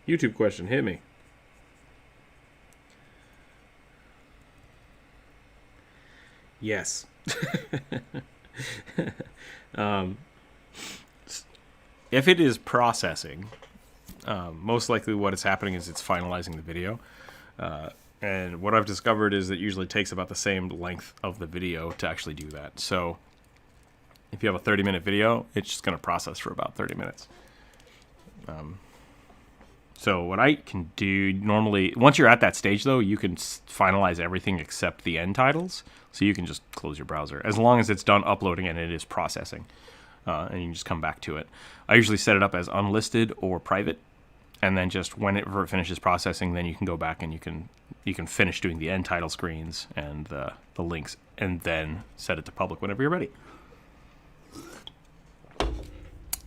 YouTube question, hit me. Yes. If it is processing, most likely what is happening is it's finalizing the video. And what I've discovered is it usually takes about the same length of the video to actually do that. So if you have a 30-minute video, it's just going to process for about 30 minutes. So what I can do normally, once you're at that stage though, you can finalize everything except the end titles. So you can just close your browser as long as it's done uploading and it is processing. And you can just come back to it. I usually set it up as unlisted or private. And then just whenever it finishes processing, then you can go back and you can finish doing the end title screens and the links, and then set it to public whenever you're ready.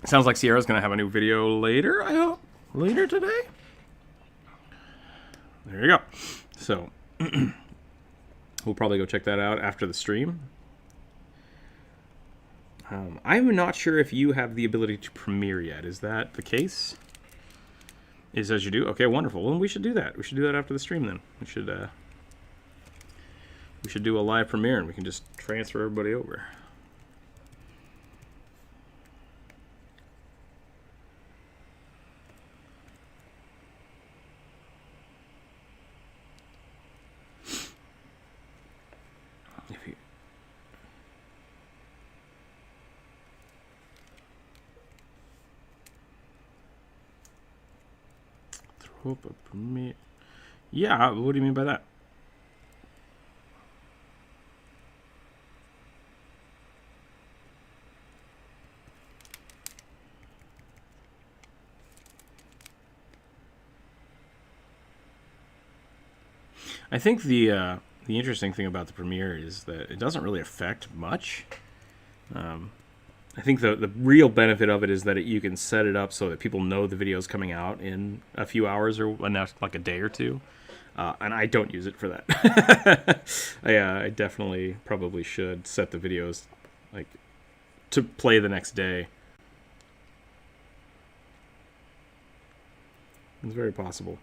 Sounds like Sierra's going to have a new video later, I hope. Later today? There you go. So, we'll probably go check that out after the stream. I'm not sure if you have the ability to premiere yet. Is that the case? It says you do? Okay, wonderful. Well, we should do that. We should do that after the stream then. We should do a live premiere and we can just transfer everybody over. If you throw up a premiere. Yeah, what do you mean by that? I think the interesting thing about the premiere is that it doesn't really affect much. I think the real benefit of it is that you can set it up so that people know the video is coming out in a few hours or like a day or two. And I don't use it for that. I definitely probably should set the videos like to play the next day. It's very possible.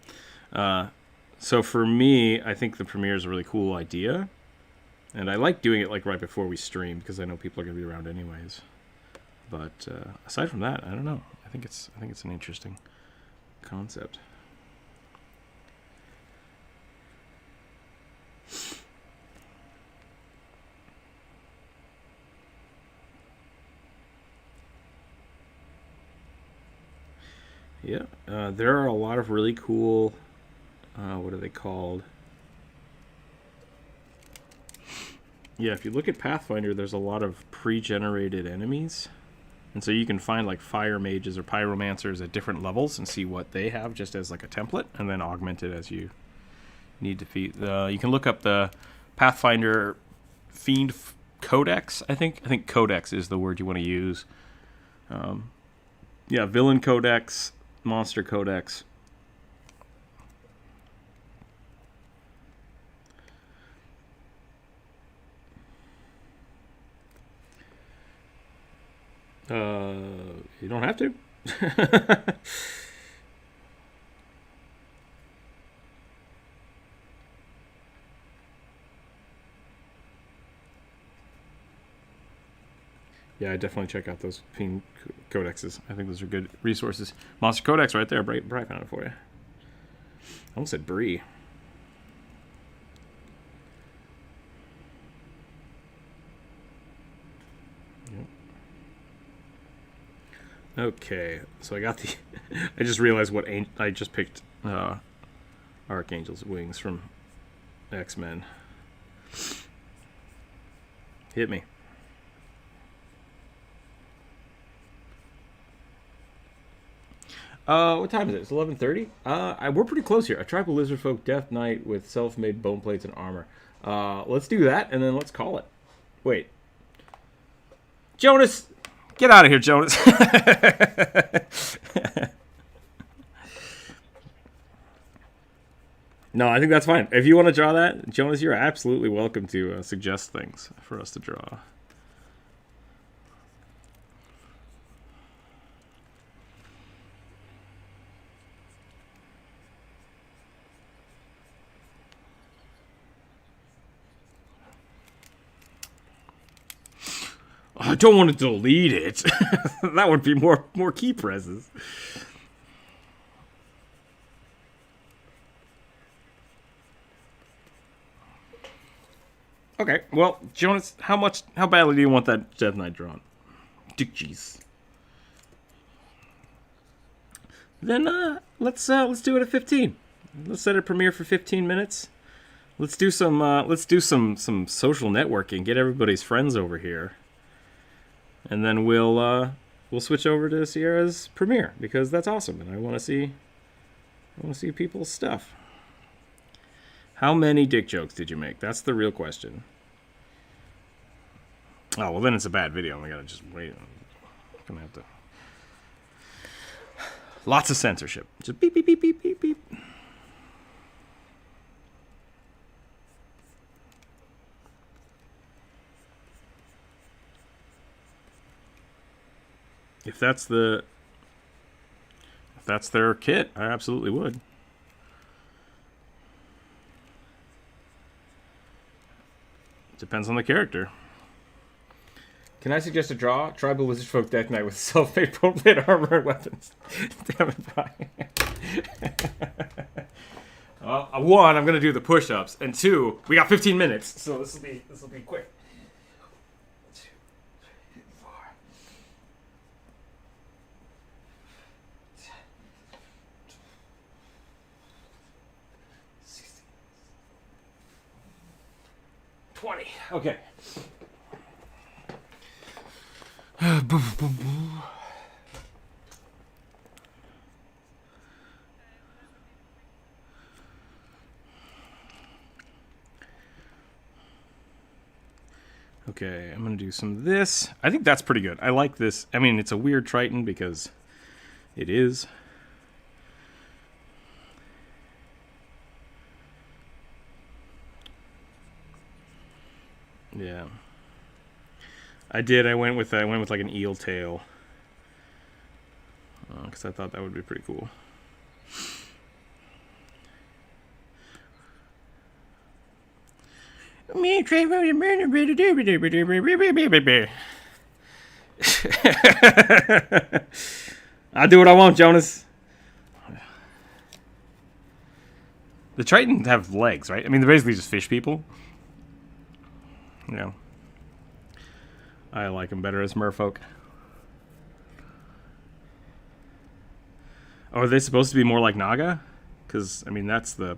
So for me, I think the premiere is a really cool idea. And I like doing it like right before we stream because I know people are going to be around anyways. But aside from that, I don't know. I think it's an interesting concept. Yeah, there are a lot of really cool, what are they called? Yeah, if you look at Pathfinder, there's a lot of pre-generated enemies. And so you can find like fire mages or pyromancers at different levels and see what they have just as like a template and then augment it as you need to feed. You can look up the Pathfinder Fiend Codex, I think. I think Codex is the word you want to use. Yeah, Villain Codex, Monster Codex. You don't have to. Yeah, I definitely check out those Fiend Codexes. I think those are good resources. Monster Codex right there. Bright found it for you. I almost said Bree. Okay, so I got the. I just realized what I just picked. Archangel's wings from X-Men. Hit me. What time is it? It's 11:30. We're pretty close here. A tribal lizardfolk death knight with self-made bone plates and armor. Let's do that, and then let's call it. Wait, Jonas. Get out of here, Jonas. No, I think that's fine. If you want to draw that, Jonas, you're absolutely welcome to suggest things for us to draw. I don't want to delete it. That would be more key presses. Okay, well, Jonas, how badly do you want that Death Knight drawn? Jeez. Then let's do it at 15. Let's set a premiere for 15 minutes. Let's do some social networking. Get everybody's friends over here. And then we'll switch over to Sierra's premiere because that's awesome, and I want to see people's stuff. How many dick jokes did you make? That's the real question. Oh well, then it's a bad video. We gotta just wait. I'm gonna have to. Lots of censorship. Just beep beep beep beep beep beep. If if that's their kit, I absolutely would. Depends on the character. Can I suggest a draw? Tribal Wizard Folk Death Knight with self-made pro-plate armor and weapons. Damn it, Brian. Well, one, I'm gonna do the push-ups, and two, we got 15 minutes, so this will be quick. 2, 3, 4, 10, 16, 20. Okay. Okay, I'm going to do some of this. I think that's pretty good. I like this. I mean, it's a weird Triton because it is. Yeah. I went with like an eel tail. Because I thought that would be pretty cool. I do what I want, Jonas. The Tritons have legs, right? I mean, they're basically just fish people. Yeah. I like them better as merfolk. Oh, are they supposed to be more like Naga? Because, I mean, that's the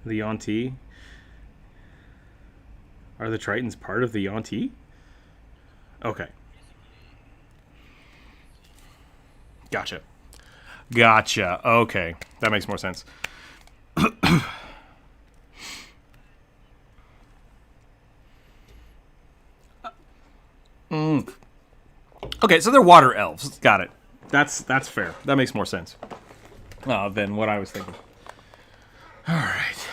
Yuan-Ti. Are the Tritons part of the Yuan-Ti? Okay. Gotcha. Okay. That makes more sense. Okay, so they're water elves. Got it. That's fair. That makes more sense than what I was thinking. All right.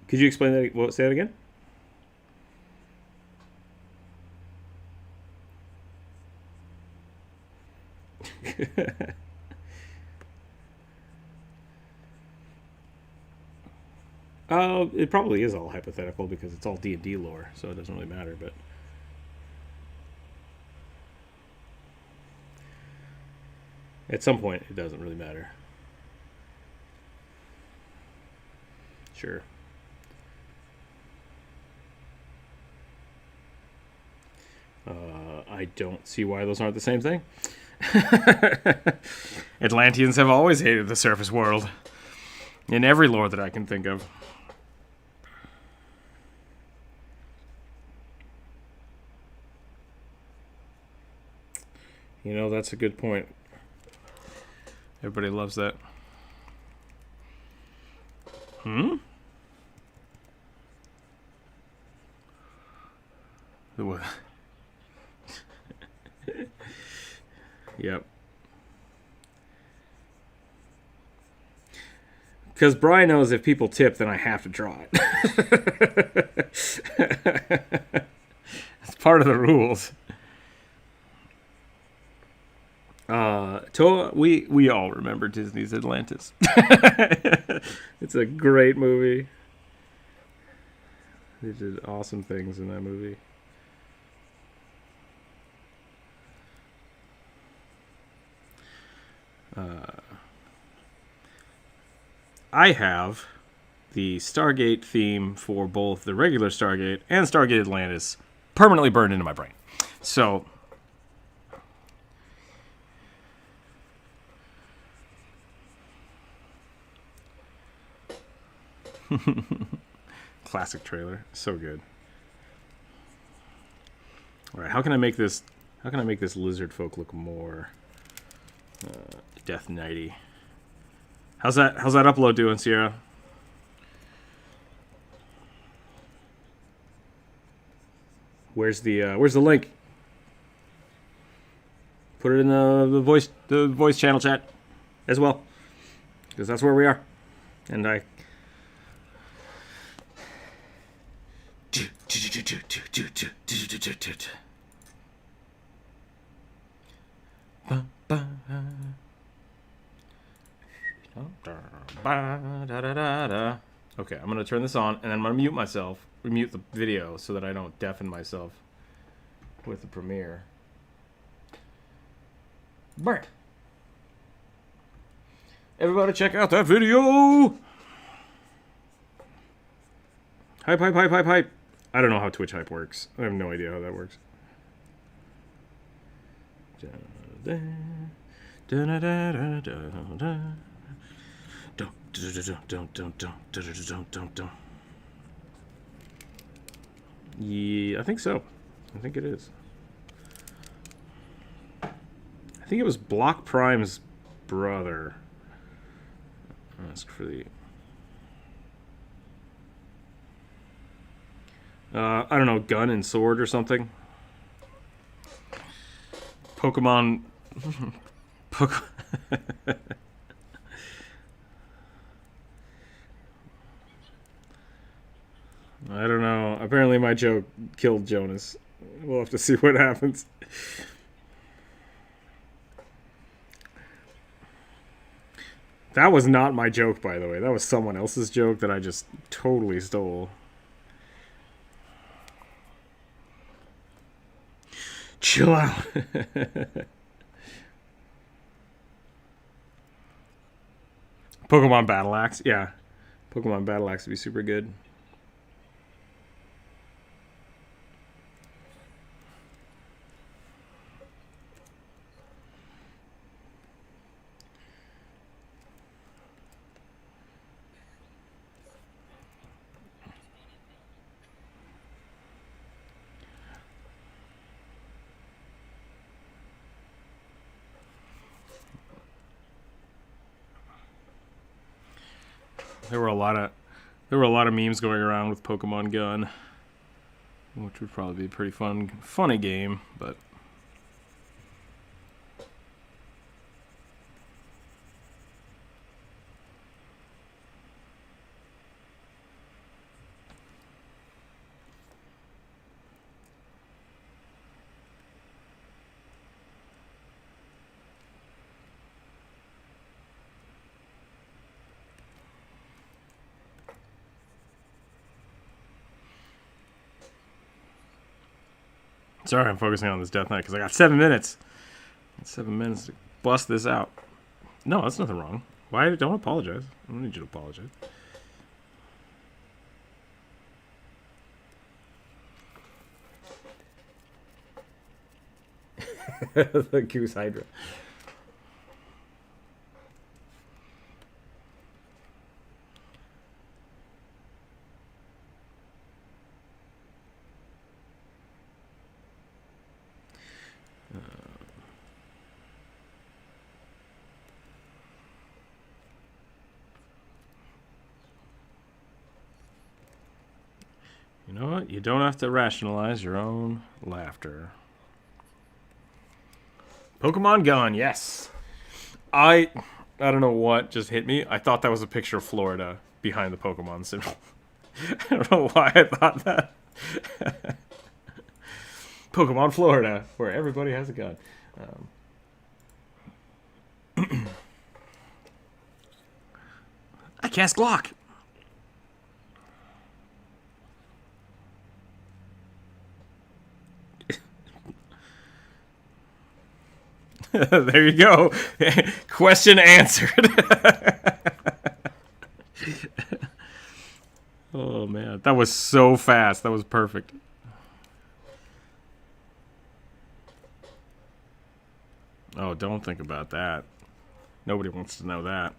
Could you explain that? Well, say that again. It probably is all hypothetical because it's all D&D lore, so it doesn't really matter, but at some point it doesn't really matter. Sure. I don't see why those aren't the same thing. Atlanteans have always hated the surface world. In every lore that I can think of. You know, that's a good point. Everybody loves that. What? Yep. Because Brian knows if people tip, then I have to draw it. It's part of the rules. We all remember Disney's Atlantis. It's a great movie. They did awesome things in that movie. I have the Stargate theme for both the regular Stargate and Stargate Atlantis permanently burned into my brain. So classic trailer, so good. All right, how can I make this lizard folk look more Death Knighty? How's that upload doing, Sierra? Where's the link? put it in the voice channel chat as well, because that's where we are. And I. Okay, I'm gonna turn this on, and then I'm gonna mute the video so that I don't deafen myself with the premiere. Burnt. Everybody check out that video! Hype, hype, hype, hype, hype. I don't know how Twitch hype works. I have no idea how that works. Yeah, I think so. I think it is. I think it was Block Prime's brother. Ask for the... I don't know, gun and sword or something. Pokemon... I don't know. Apparently my joke killed Jonas. We'll have to see what happens. That was not my joke, by the way. That was someone else's joke that I just totally stole. Chill out. Pokemon Battle Axe. Yeah. Pokemon Battle Axe would be super good. There were a lot of memes going around with Pokemon Gun, which would probably be a pretty funny game, but sorry, I'm focusing on this Death Knight because I got 7 minutes. 7 minutes to bust this out. No, that's nothing wrong. Why? Don't apologize. I don't need you to apologize. The Goose Hydra. You know what? You don't have to rationalize your own laughter. Pokemon Gun, yes. I don't know what just hit me. I thought that was a picture of Florida behind the Pokemon symbol. I don't know why I thought that. Pokemon Florida, where everybody has a gun. I cast Glock. There you go. Question answered. Oh, man. That was so fast. That was perfect. Oh, don't think about that. Nobody wants to know that.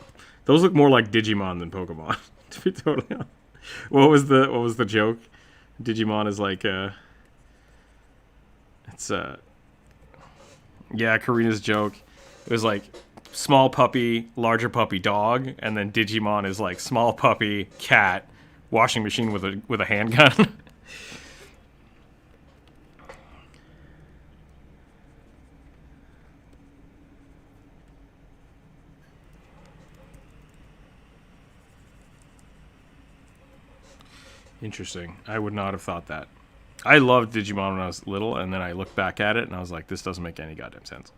Those look more like Digimon than Pokemon, to be totally honest. What was the joke? Digimon is like yeah, Karina's joke. It was like small puppy, larger puppy, dog, and then Digimon is like small puppy, cat, washing machine with a handgun. Interesting. I would not have thought that. I loved Digimon when I was little, and then I looked back at it, and I was like, this doesn't make any goddamn sense.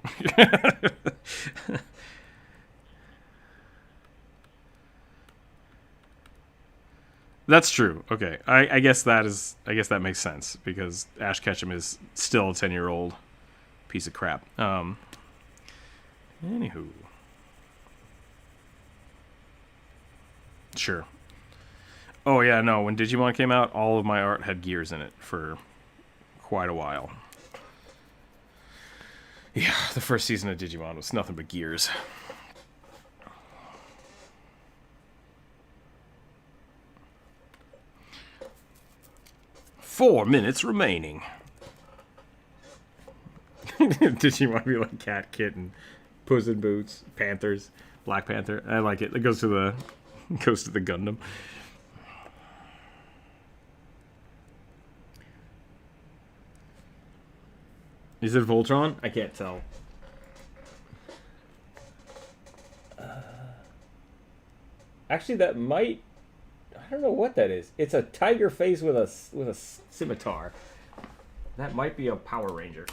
That's true. Okay. I guess that makes sense, because Ash Ketchum is still a 10-year-old piece of crap. Anywho. Sure. Oh, yeah, no. When Digimon came out, all of my art had gears in it for quite a while. Yeah, the first season of Digimon was nothing but gears. Four minutes remaining. Digimon be like Cat, Kitten, Puss in Boots, Panthers, Black Panther. I like it. It goes to the Gundam. Is it Voltron? I can't tell. Actually, that might... I don't know what that is. It's a tiger face with a scimitar. That might be a Power Ranger.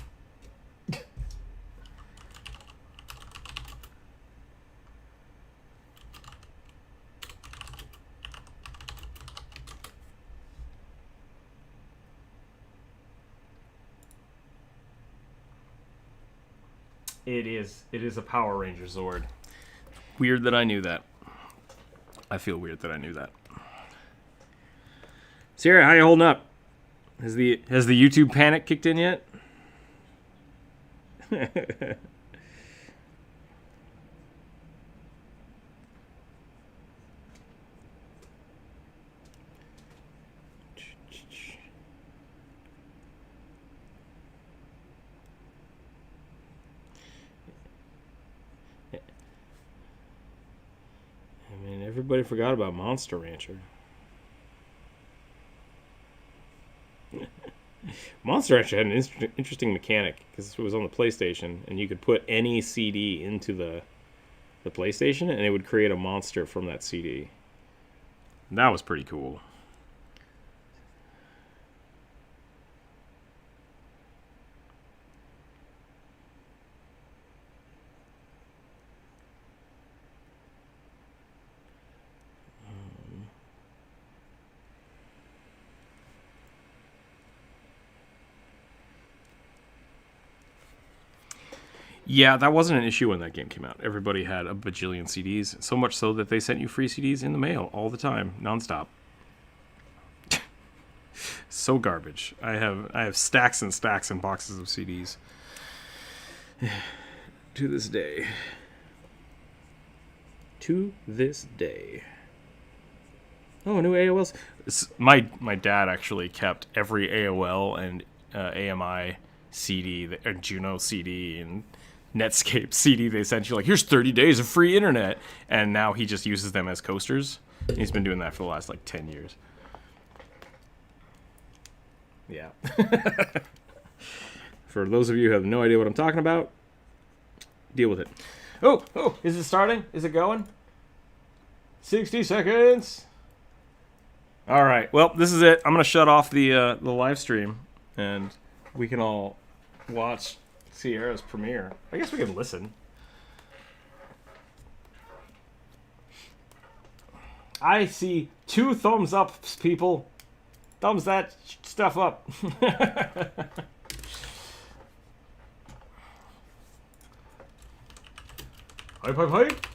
It is a Power Ranger Zord. Weird that I knew that. I feel weird that I knew that. Sierra, how you holding up? Has the YouTube panic kicked in yet? I mean, everybody forgot about Monster Rancher. Monster Rancher had an interesting mechanic, because it was on the PlayStation, and you could put any CD into the PlayStation, and it would create a monster from that CD. And that was pretty cool. Yeah, that wasn't an issue when that game came out. Everybody had a bajillion CDs, so much so that they sent you free CDs in the mail all the time, nonstop. So garbage. I have stacks and stacks and boxes of CDs. To this day. To this day. Oh, new AOLs. My dad actually kept every AOL and AMI CD, or Juno CD, and Netscape CD they sent you, like, here's 30 days of free internet, and now he just uses them as coasters. He's been doing that for the last, like, 10 years. Yeah. For those of you who have no idea what I'm talking about, deal with it. Oh, is it starting? Is it going? 60 seconds. All right, well, this is it. I'm going to shut off the live stream, and we can all watch Sierra's premiere. I guess we can listen. I see 2 thumbs up, people. Thumbs that stuff up. Hype.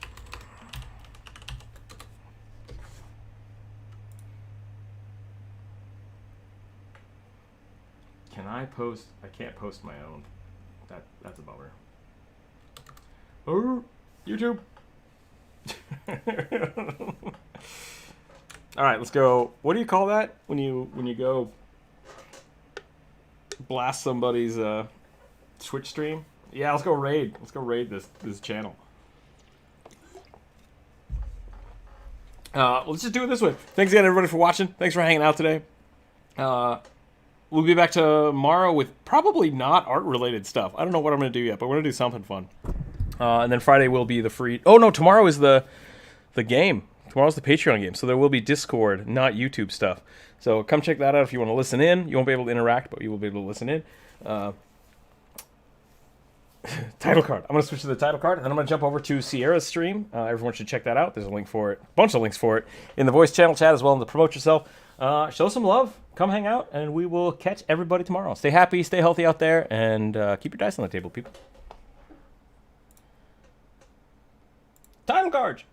Can I post? I can't post my own. That's a bummer. Oh, YouTube. All right, let's go. What do you call that when you go blast somebody's Twitch stream? Yeah, let's go raid. Let's go raid this channel. Let's just do it this way. Thanks again, everybody, for watching. Thanks for hanging out today. We'll be back tomorrow with probably not art-related stuff. I don't know what I'm going to do yet, but we're going to do something fun. And then Friday will be the free... Oh, no, tomorrow is the game. Tomorrow's the Patreon game, so there will be Discord, not YouTube stuff. So come check that out if you want to listen in. You won't be able to interact, but you will be able to listen in. Title card. I'm going to switch to the title card, and then I'm going to jump over to Sierra's stream. Everyone should check that out. There's a link for it, a bunch of links for it, in the voice channel chat as well, and to promote yourself. Show some love. Come hang out, and we will catch everybody tomorrow. Stay happy, stay healthy out there, and keep your dice on the table, people. Title cards.